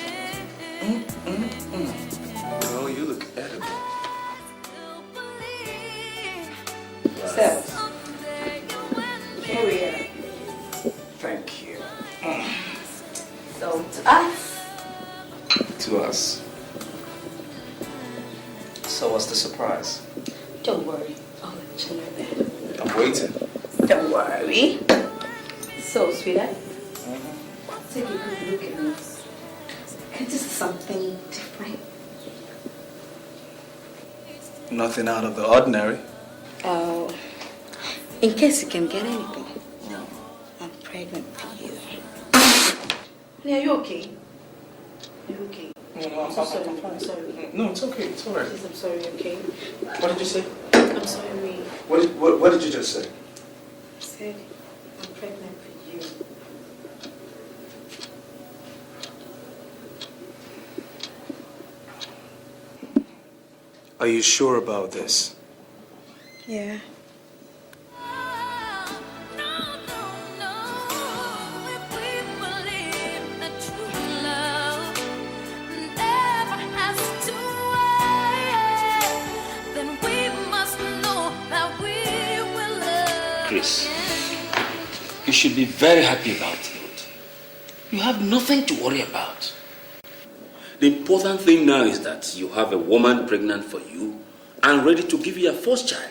Well, you look edible. So, here we are. Thank you. So, to us. To us. So what's the surprise? Don't worry. I'll let you know that. I'm waiting. Don't worry. So, sweetheart, take a good look at me. Can this is something different? Nothing out of the ordinary. Oh, in case you can get anything, I'm pregnant for you. Honey, are you okay? Are you okay? No, I'm so sorry. I'm sorry. No, it's okay. It's all right. Please, I'm sorry, okay? What did you say? I'm sorry. What did you just say? I said, I'm pregnant for you. Are you sure about this? Yeah. Chris, you should be very happy about it. You have nothing to worry about. The important thing now is that you have a woman pregnant for you and ready to give you a first child.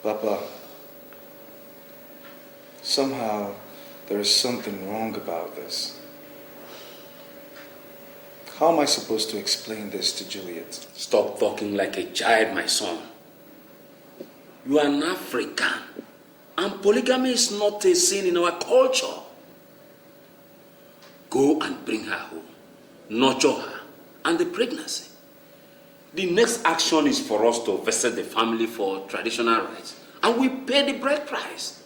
Papa, somehow there is something wrong about this. How am I supposed to explain this to Juliet? Stop talking like a child, my son. You are an African, and polygamy is not a sin in our culture. Go and bring her home, nurture her, and the pregnancy. The next action is for us to visit the family for traditional rites, and we pay the bride price.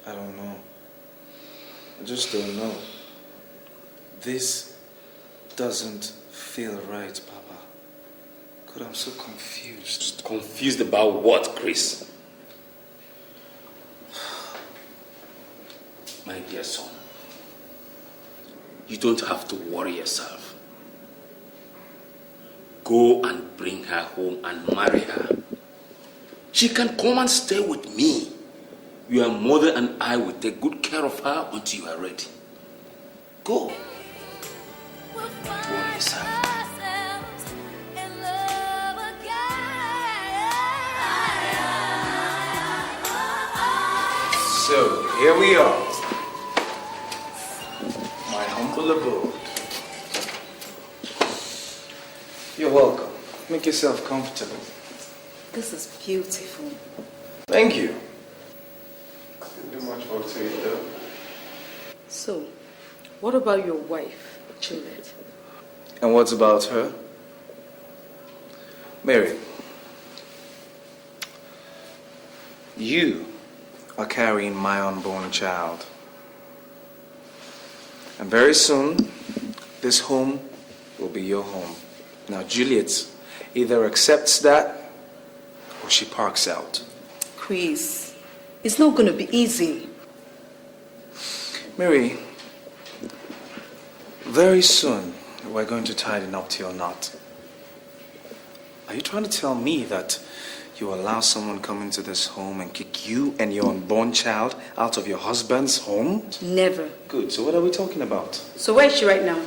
I don't know. I just don't know. This doesn't feel right, Papa. God, I'm so confused. Confused about what, Chris? My dear son, you don't have to worry yourself. Go and bring her home and marry her. She can come and stay with me. Your mother and I will take good care of her until you are ready. Go. Don't worry yourself. So, here we are. My humble abode. You're welcome. Make yourself comfortable. This is beautiful. Thank you. Didn't do much work to it though. So, what about your wife, Juliet? And what's about her? Mary, you are carrying my unborn child. And very soon, this home will be your home. Now, Juliet either accepts that or she parks out. Chris, it's not going to be easy. Mary, very soon we're going to tie the nuptial knot. Are you trying to tell me that you allow someone come into this home and kick you and your unborn child out of your husband's home? Never. Good. So what are we talking about? So where is she right now?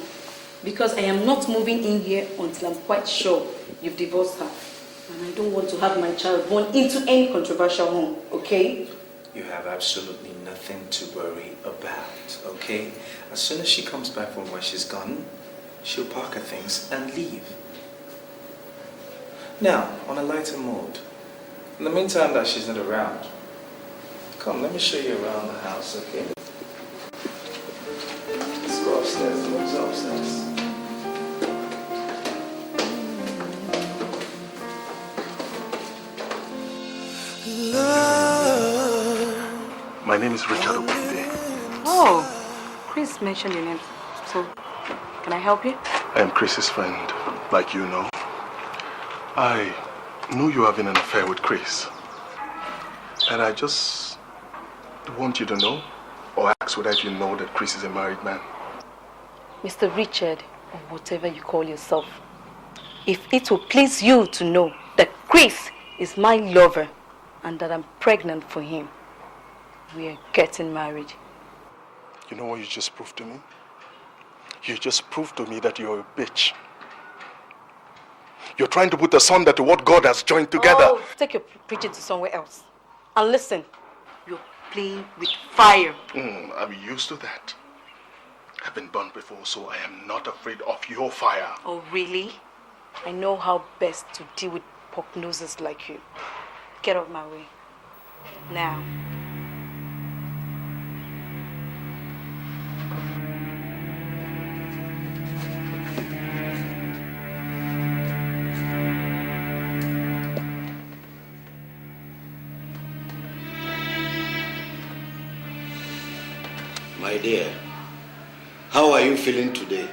Because I am not moving in here until I'm quite sure you've divorced her. And I don't want to have my child born into any controversial home, okay? You have absolutely nothing to worry about, okay? As soon as she comes back from where she's gone, she'll pack her things and leave. Now, on a lighter mood, in the meantime that she's not around, come, let me show you around the house, okay? Let's go upstairs. Let's go upstairs. My name is Richard Okwude. Oh, Chris mentioned your name. So, can I help you? I am Chris's friend, like you know. I knew you were having an affair with Chris. And I just Want you to know? Or ask whether you know that Chris is a married man? Mr. Richard, or whatever you call yourself, if it will please you to know that Chris is my lover and that I'm pregnant for him, we are getting married. You know what you just proved to me? You just proved to me that you're a bitch. You're trying to put asunder to what God has joined together. Oh, take your preaching to somewhere else. And listen, you're playing with fire. I'm used to that. I've been burned before, so I am not afraid of your fire. Oh, really? I know how best to deal with pork-nosers like you. Get off my way. Now. My dear, how are you feeling today?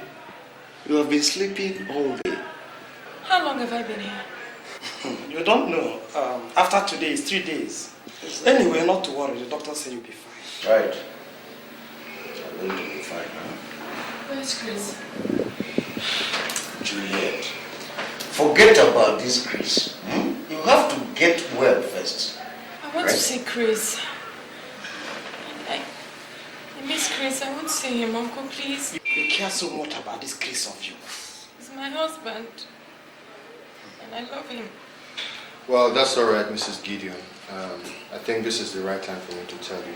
You have been sleeping all day. How long have I been here? You don't know. After today, it's 3 days. Anyway, not to worry. The doctor said you'll be fine. Right. I'm going to be fine, huh? Where's Chris? Juliet, forget about this Chris. You have to get well first. I want to see Chris. I miss Chris. I want to see him, Uncle, please. You care so much about this Chris of yours. He's my husband. And I love him. Well, that's all right, Mrs. Gideon. I think this is the right time for me to tell you.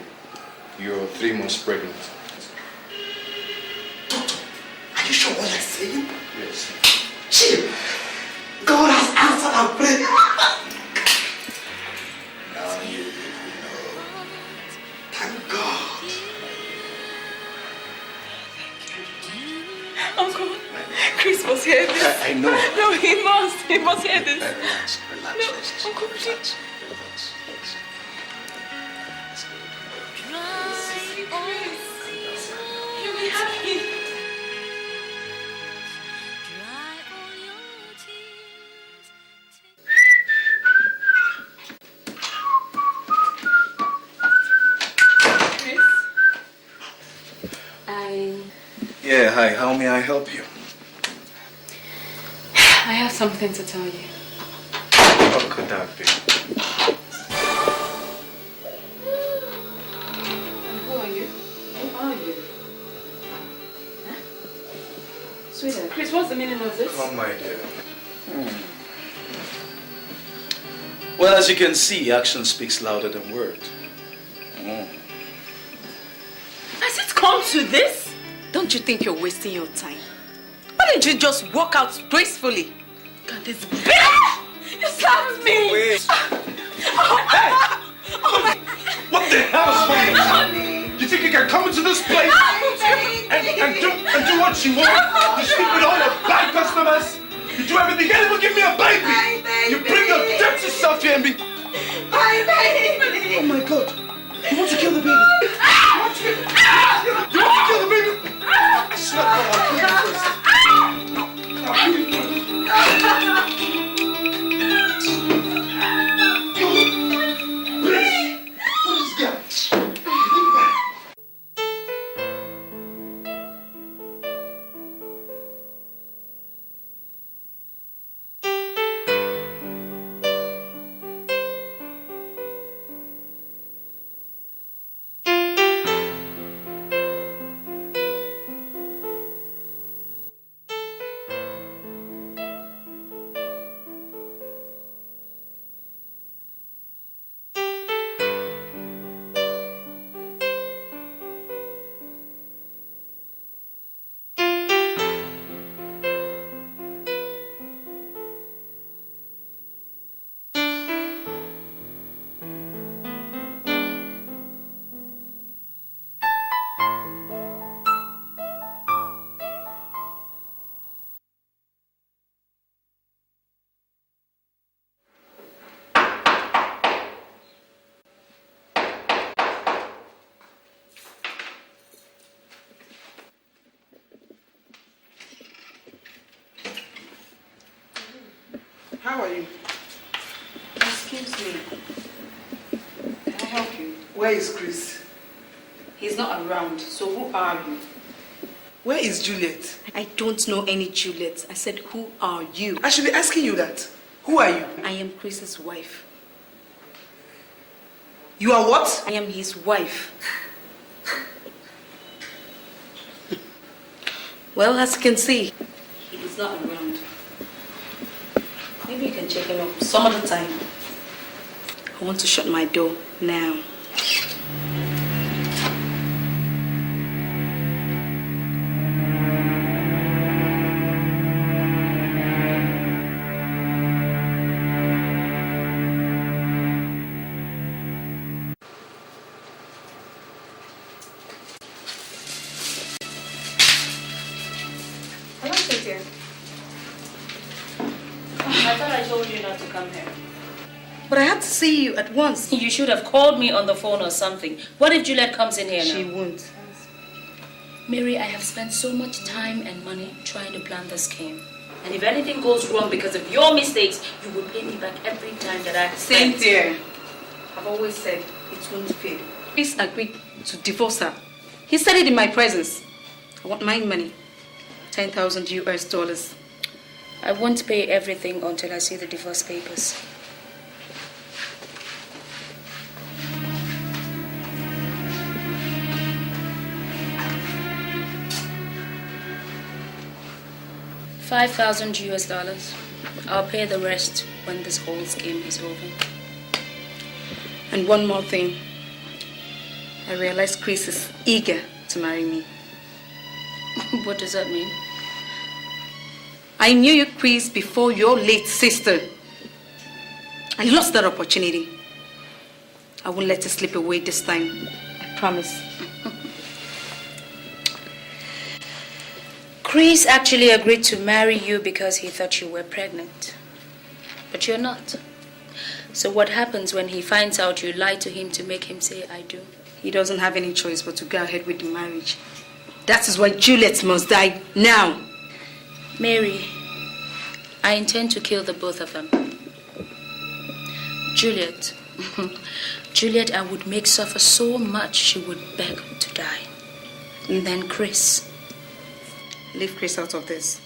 You're 3 months pregnant. Doctor, are you sure what you're saying? Yes. Chill. God has answered our prayer. Now you know. Thank God. Uncle, Chris must hear this. I know. No, he must. He must hear this. Relax, relax, No, relax. Uncle, please. Relax. You'll be happy. Chris? Yeah, hi. How may I help you? I have something to tell you. What could that be? And who are you? Who are you? Huh? Sweetheart, Chris, what's the meaning of this? Come, my dear. Well, as you can see, action speaks louder than words. Has it come to this? Don't you think you're wasting your time? Why don't you just walk out gracefully? God, this bitch! You slapped me! Wait. Hey! What the hell is wrong with you? You think you can come into this place and do what you want? You sleep with all the bad customers? You do everything. You can't even give me a baby! You bring your dirty self here and be... My baby! Oh my God! You want to kill the baby? You want to kill the baby? I swear to God, I'll kill you first. How are you? Excuse me. Can I help you? Where is Chris? He's not around, so who are you? Where is Juliet? I don't know any Juliet. I said, who are you? I should be asking you that. Who are you? I am Chris's wife. You are what? I am his wife. Well, as you can see, he is not around. Maybe you can check him up some other time. I want to shut my door now. Hello, Cynthia. I thought I told you not to come here. But I had to see you at once. You should have called me on the phone or something. What if Juliet comes in here now? She won't. Mary, I have spent so much time and money trying to plan this scheme. And if anything goes wrong because of your mistakes, you will pay me back every time that I spent. Cynthia, I've always said it won't fail. Chris agreed to divorce her. He said it in my presence. I want my money. $10,000 US. I won't pay everything until I see the divorce papers. $5,000 US. I'll pay the rest when this whole scheme is over. And one more thing. I realize Chris is eager to marry me. What does that mean? I knew you, Chris, before your late sister. I lost that opportunity. I won't let it slip away this time. I promise. Chris actually agreed to marry you because he thought you were pregnant. But you're not. So what happens when he finds out you lied to him to make him say, I do? He doesn't have any choice but to go ahead with the marriage. That is why Juliet must die now. Mary, I intend to kill the both of them. Juliet. Juliet, I would make suffer so much she would beg to die. And then Chris. Leave Chris out of this.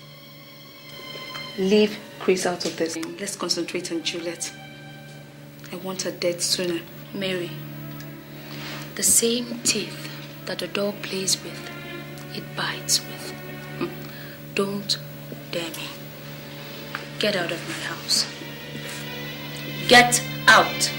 Leave Chris out of this. Let's concentrate on Juliet. I want her dead sooner. Mary, the same teeth that a dog plays with, it bites with. Don't dare me. Get out of my house. Get out!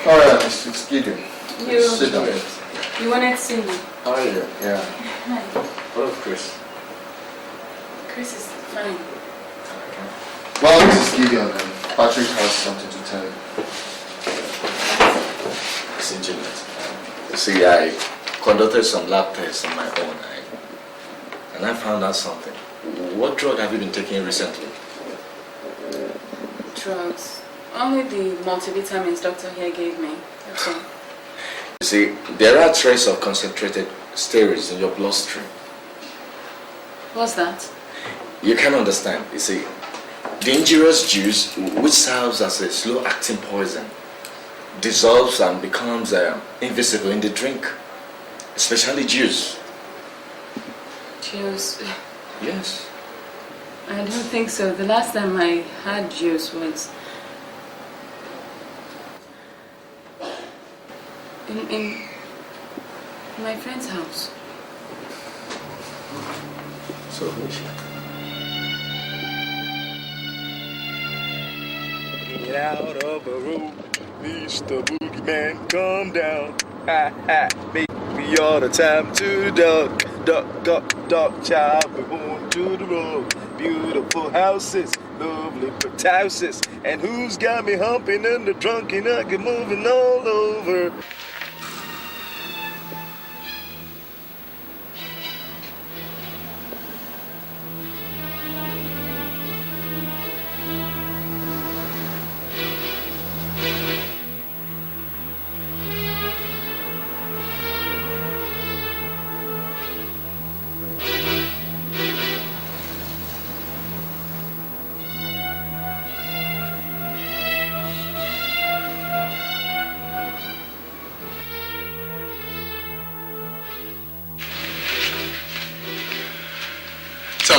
Oh yeah, it's Gideon. Sit down. You wanted to see me? How are you? Yeah. Hi. What of Chris? Chris is fine. Well, this is Gideon and Patrick has something to tell you. Listen, Juliet. See, I conducted some lab tests on my own, and I found out something. What drug have you been taking recently? Drugs. Only the multivitamins Dr. here gave me. That's all. You see, there are traces of concentrated steroids in your bloodstream. What's that? You can understand. You see, the injurious juice, which serves as a slow-acting poison, dissolves and becomes invisible in the drink, especially juice. Juice? Yes. I don't think so. The last time I had juice was in my friend's house. So who is she? Get out of the road, Mr. Boogeyman, come down. Ha ha, baby, all the time to duck, child. We going to the road. Beautiful houses, lovely houses, and who's got me humping in the trunk and I get moving all over.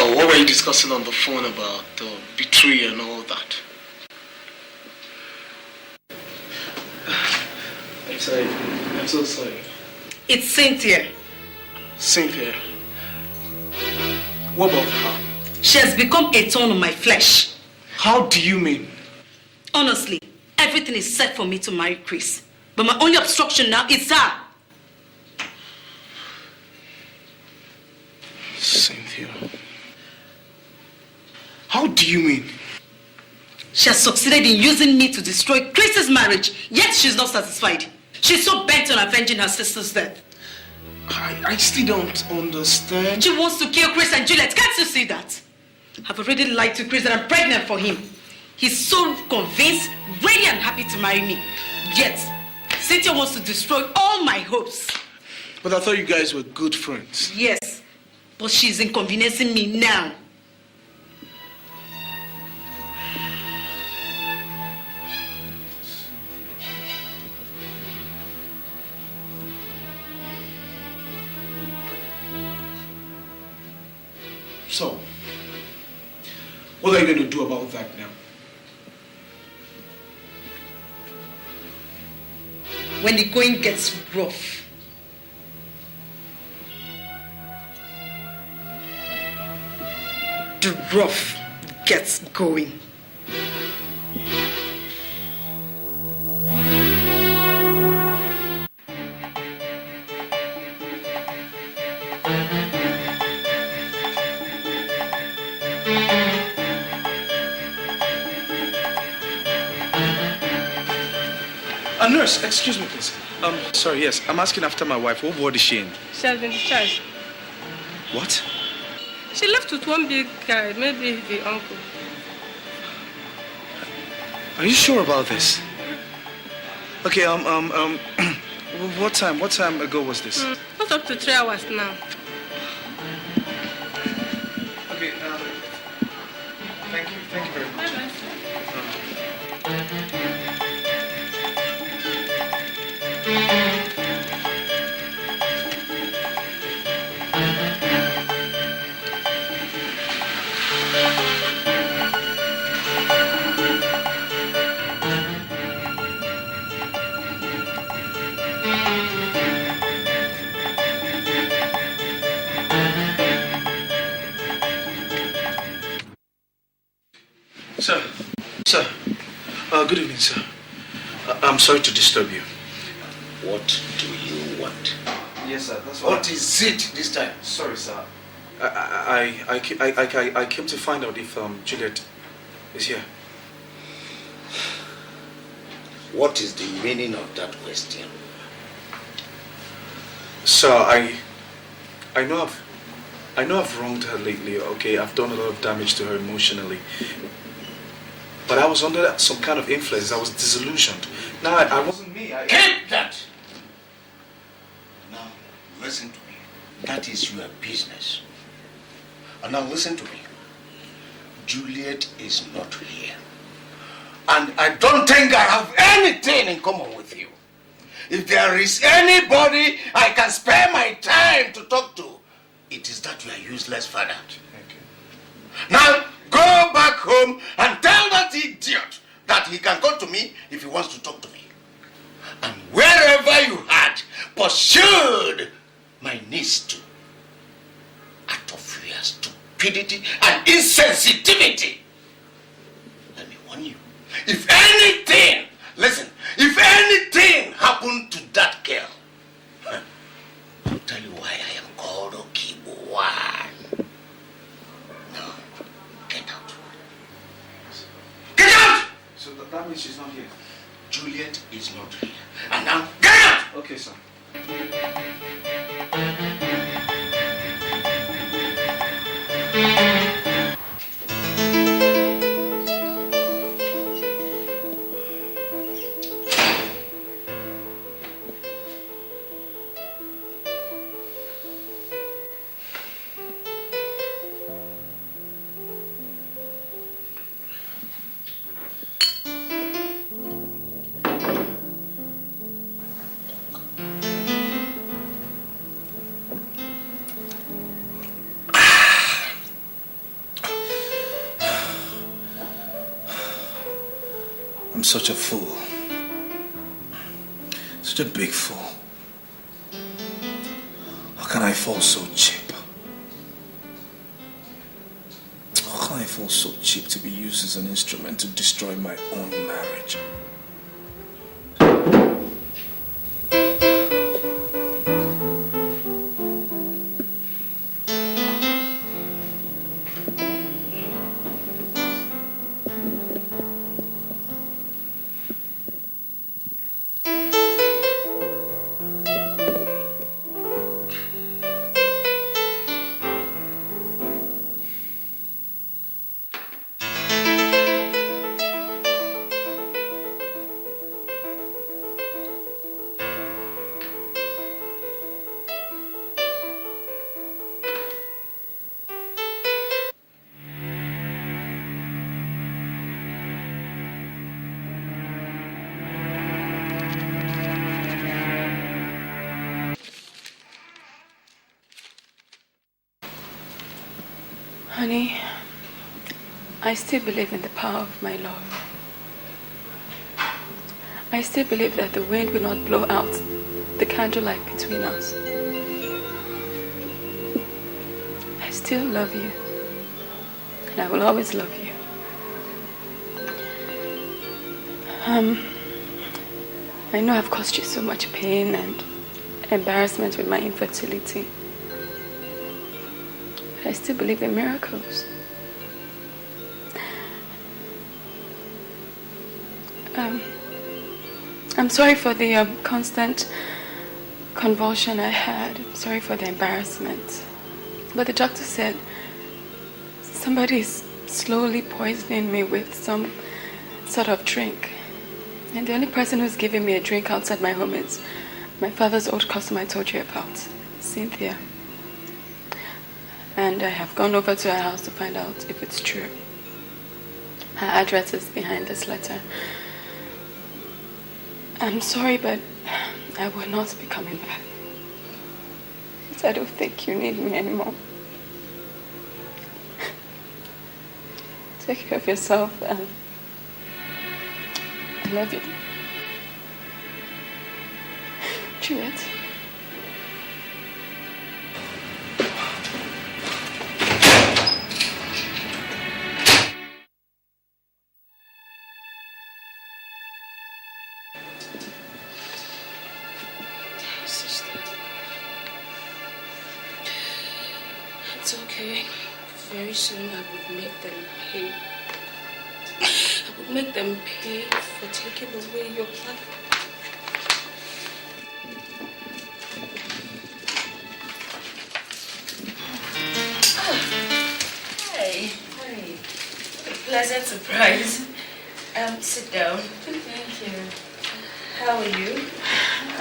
So, what were you discussing on the phone about betrayal and all that? I'm sorry. I'm so sorry. It's Cynthia. Cynthia. What about her? She has become a thorn on my flesh. How do you mean? Honestly, everything is set for me to marry Chris. But my only obstruction now is her. Cynthia. How do you mean? She has succeeded in using me to destroy Chris's marriage, yet she's not satisfied. She's so bent on avenging her sister's death. I still don't understand. She wants to kill Chris and Juliet. Can't you see that? I've already lied to Chris that I'm pregnant for him. He's so convinced, ready and happy to marry me. Yet, Cynthia wants to destroy all my hopes. But I thought you guys were good friends. Yes, but she's inconveniencing me now. So, what are you going to do about that now? When the going gets rough, the rough gets going. Nurse, excuse me, please. Sorry, yes, I'm asking after my wife. What ward is she in? She has been discharged. What? She left with one big guy, maybe the uncle. Are you sure about this? Okay, what time ago was this? Not up to 3 hours now. Okay, thank you very much. Sir, good evening, sir. I'm sorry to disturb you. What do you want? Yes, sir. That's What is it this time? Sorry, sir. I came to find out if Juliet is here. What is the meaning of that question? Sir, I know I've wronged her lately. Okay, I've done a lot of damage to her emotionally. But I was under some kind of influence. I was disillusioned. Now I wasn't me. Keep that! Now, listen to me. That is your business. And now listen to me. Juliet is not here. And I don't think I have anything in common with you. If there is anybody I can spare my time to talk to, it is that you are useless father. Now, go back home and tell that idiot that he can go to me if he wants to talk to me. And wherever you had pursued my niece to, out of your stupidity and insensitivity, let me warn you. If anything, listen, if anything happened to that girl, I'll tell you why I am called Okibo. Why? Now, get out. Get out! So that means she's not here? Juliet is not here. And now, get out! Okay, sir. such a fool. Such a big fool. How can I fall so cheap? How can I fall so cheap to be used as an instrument to destroy my own marriage? Honey, I still believe in the power of my love. I still believe that the wind will not blow out the candlelight between us. I still love you, and I will always love you. I know I've caused you so much pain and embarrassment with my infertility. I still believe in miracles. I'm sorry for the constant convulsion I had. I'm sorry for the embarrassment. But the doctor said somebody is slowly poisoning me with some sort of drink. And the only person who's giving me a drink outside my home is my father's old customer I told you about, Cynthia. And I have gone over to her house to find out if it's true. Her address is behind this letter. I'm sorry, but I will not be coming back. I don't think you need me anymore. Take care of yourself, and I love you. Juliet. It's okay. Very soon I would make them pay. I would make them pay for taking away your life. Hi. Hi. What a pleasant surprise. Sit down. Thank you. How are you?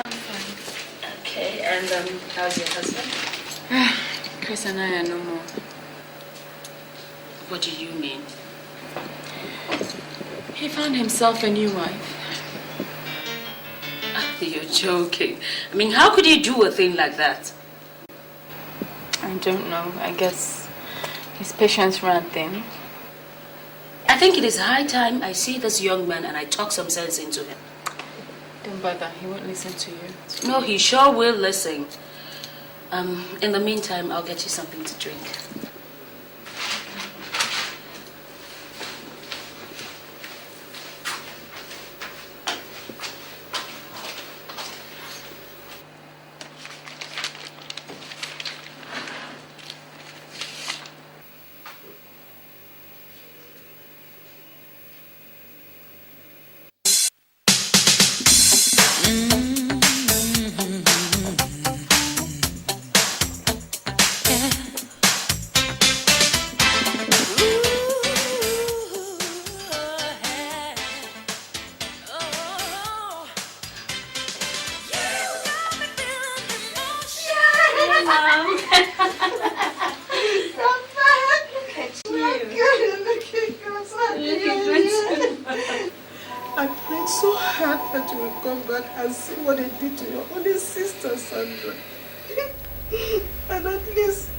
I'm fine. Okay, and how's your husband? Chris and I are no more. What do you mean? He found himself a new wife. You're joking. I mean, how could you do a thing like that? I don't know. I guess his patience ran thin. I think it is high time I see this young man and I talk some sense into him. Don't bother. He won't listen to you. No, he sure will listen. In the meantime, I'll get you something to drink. I prayed so hard that you will come back and see what they did to your only sister, Sandra. And at least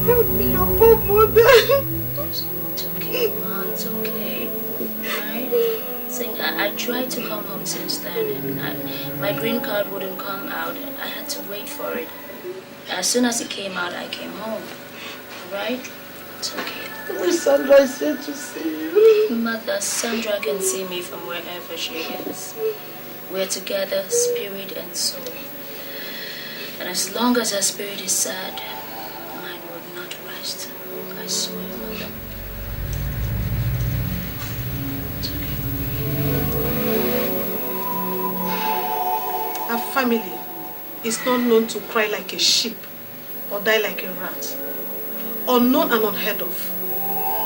help me, your poor mother. It's okay. okay. Right? See, I tried to come home since then, and my green card wouldn't come out. I had to wait for it. As soon as it came out, I came home. Right? It's okay. Miss Sandra is here to see you. Mother, Sandra can see me from wherever she is. We're together, spirit and soul. And as long as her spirit is sad, mine will not rest. I swear, Mother. It's okay. Our family is not known to cry like a sheep or die like a rat. Unknown and unheard of.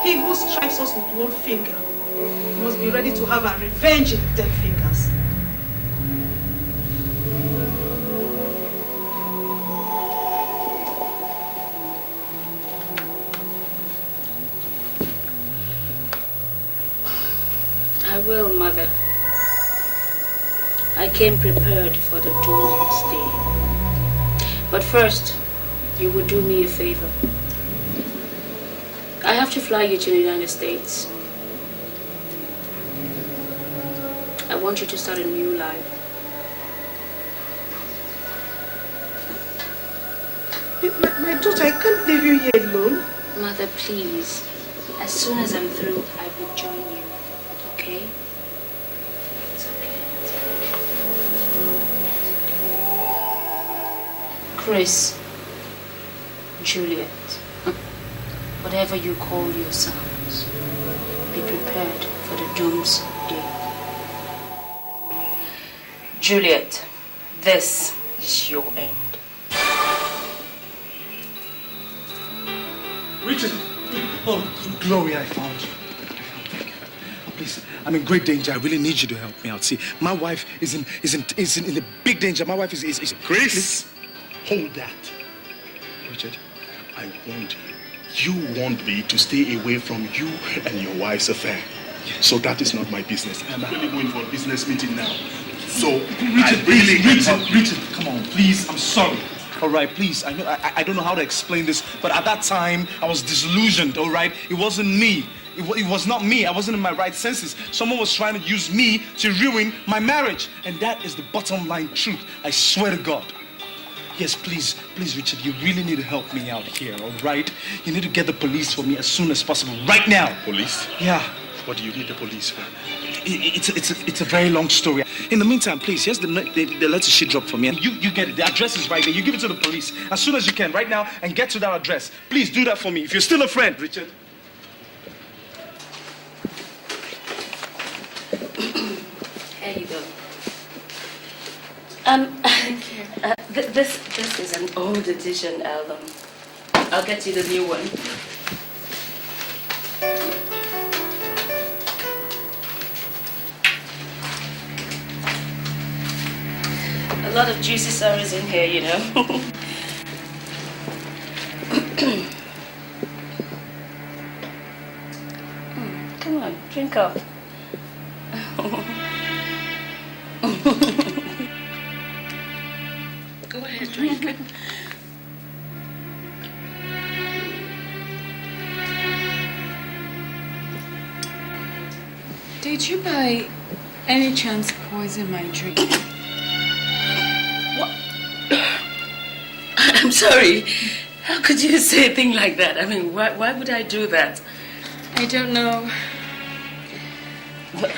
He who strikes us with one finger must be ready to have a revenge in 10 fingers. I will, Mother. I came prepared for the doomsday. But first, you will do me a favor. I have to fly you to the United States. I want you to start a new life. My daughter, I can't leave you here alone. Mother, please. As soon as I'm through, I will join you. Okay? It's okay. It's okay. Chris, Juliet, whatever you call yourselves, be prepared for the doomsday. Juliet, this is your end. Richard! Oh, Glory, I found you. Please, I'm in great danger. I really need you to help me out. See, my wife is in a big danger. My wife is Chris, hold that. Richard, I warned you. You want me to stay away from you and your wife's affair. Yes. So that is not my business. I'm really going for a business meeting now. So, Richard, come on, please. I'm sorry. All right, please. I know I don't know how to explain this, but at that time I was disillusioned. All right, it wasn't me. It was not me. I wasn't in my right senses. Someone was trying to use me to ruin my marriage, and that is the bottom line truth. I swear to God. Yes, please, Richard. You really need to help me out here. All right, you need to get the police for me as soon as possible, right now. Police? Yeah. What do you need the police for? It's a very long story. In the meantime, please, here's the letter she dropped for me. And you get it. The address is right there. You give it to the police as soon as you can, right now, and get to that address. Please do that for me. If you're still a friend, Richard. Here you go. Thank you. This is an old edition album. I'll get you the new one. A lot of juicy stories in here, you know. Come on, drink up. Go ahead, drink. Did you by any chance poison my drink? What? I'm sorry. How could you say a thing like that? I mean, why would I do that? I don't know.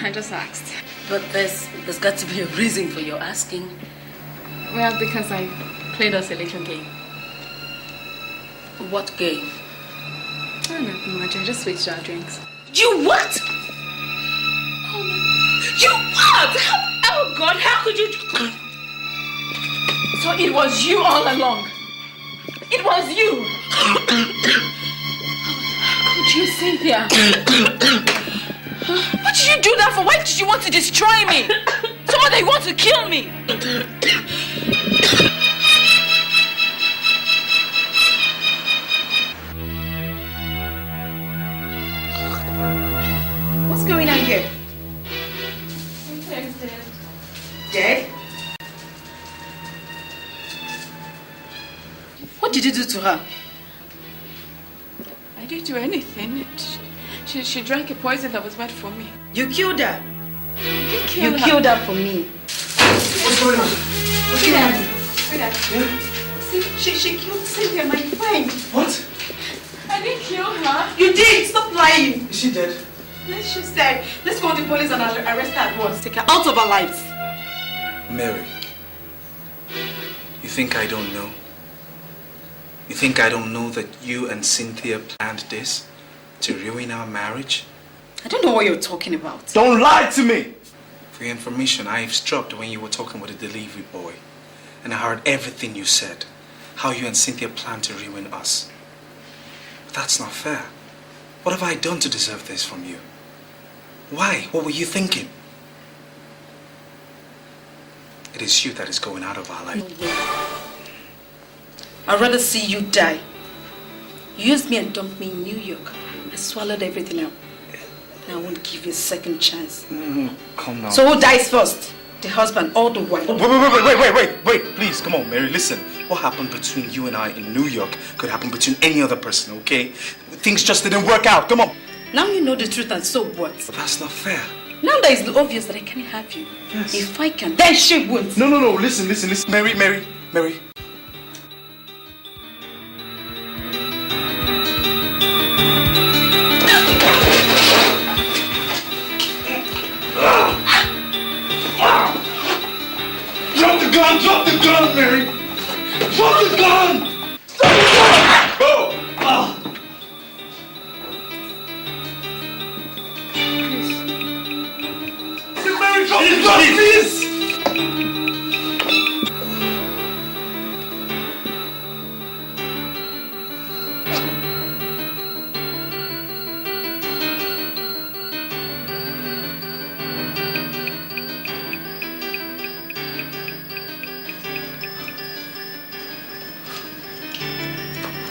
I just asked. But there's got to be a reason for your asking. Well, because I played us a little game. What game? Oh, nothing much. I just switched our drinks. You what? Oh my... You what? Oh God, how could you... So it was you all along. It was you. How could you, Cynthia? What did you do that for? Why did you want to destroy me? So they want to kill me. What's going on here? Thanks, Dad. Dead? What did you do to her? I didn't do anything. She drank a poison that was meant for me. You killed her. You killed her for me. What's going on? What's going on? Yeah? See, she killed Cynthia, my friend. What? I didn't kill her. You did. Stop lying. Is she dead? Yes, she's dead. Let's call the police and arrest her at once. Take her out of our lives. Mary, you think I don't know? You think I don't know that you and Cynthia planned this to ruin our marriage? I don't know what you're talking about. Don't lie to me! For your information, I eavesdropped when you were talking with the delivery boy. And I heard everything you said. How you and Cynthia planned to ruin us. But that's not fair. What have I done to deserve this from you? Why? What were you thinking? It is you that is going out of our life. No way. I'd rather see you die. You used me and dumped me in New York. I swallowed everything up. I won't give you a second chance. Calm down. So who dies first? The husband or the wife? Wait, please, come on, Mary, listen. What happened between you and I in New York could happen between any other person, okay? Things just didn't work out, come on. Now you know the truth, and so what? But that's not fair. Now that it's obvious that I can't have you. Yes. If I can, then she won't. No, listen. Mary. Drop the gun, Mary! Drop the gun! Drop the gun! Go! Mary, drop the gun, please!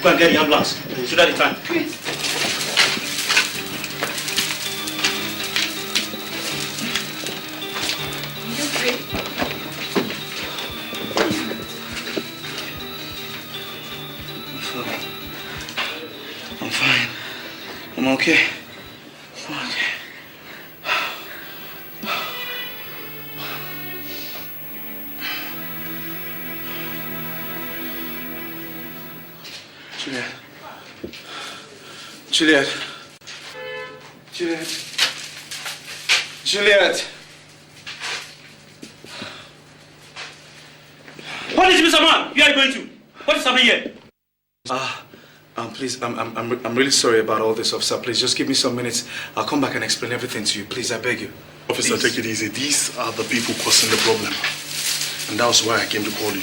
Go and get the ambulance. Should have the time. Chris. You okay? I'm fine. I'm okay. I'm okay. Juliet. What is it, Mr. Man? Where are you going to? What is happening here? Please, I'm really sorry about all this, officer. Please, just give me some minutes. I'll come back and explain everything to you. Please, I beg you. Officer, take it easy. These are the people causing the problem. And that was why I came to call you.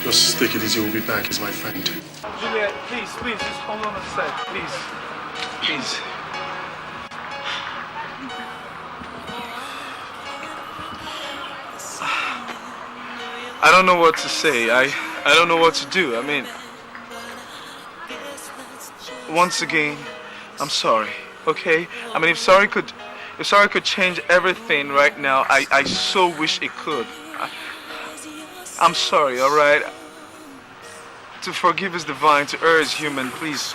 Just take it easy. We'll be back. He's my friend. Juliet, please, just hold on a sec. Please. I don't know what to say. I don't know what to do. I mean, once again, I'm sorry, okay? I mean, if sorry could change everything right now, I so wish it could. I'm sorry, all right? To forgive is divine, to err is human. Please,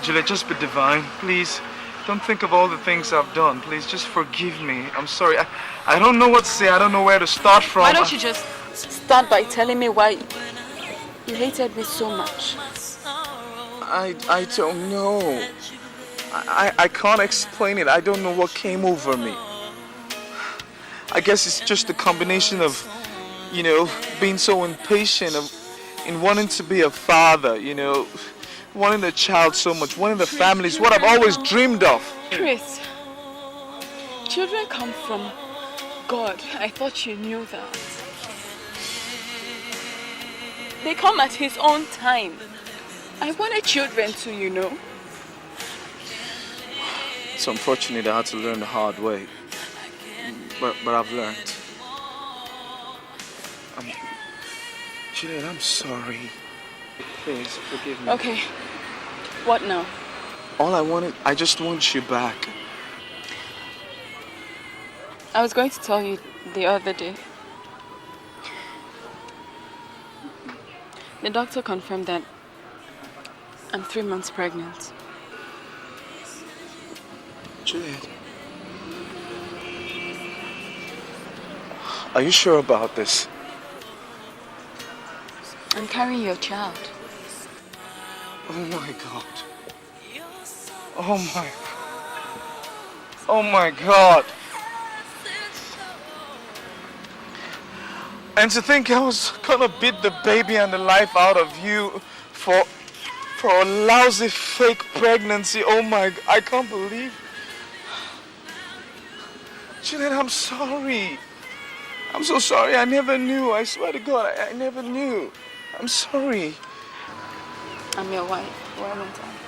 Juliet, just be divine, please. Don't think of all the things I've done. Please, just forgive me. I'm sorry. I don't know what to say. I don't know where to start from. Why don't you just start by telling me why you hated me so much? I don't know. I can't explain it. I don't know what came over me. I guess it's just a combination of, being so impatient, in wanting to be a father, wanting a child so much, wanting a family is what I've always dreamed of. Chris, children come from God. I thought you knew that. They come at His own time. I wanted children too, It's unfortunate I had to learn the hard way. But I've learned. Juliet, I'm sorry. Please, forgive me. Okay. What now? I just want you back. I was going to tell you the other day. The doctor confirmed that I'm 3 months pregnant. Juliet. Are you sure about this? I'm carrying your child. Oh my God. Oh my. Oh my God. And to think I was gonna beat the baby and the life out of you for a lousy fake pregnancy. Oh my, I can't believe. Juliet, I'm sorry. I'm so sorry. I never knew. I swear to God, I never knew. I'm sorry. I'm your wife. Why won't I?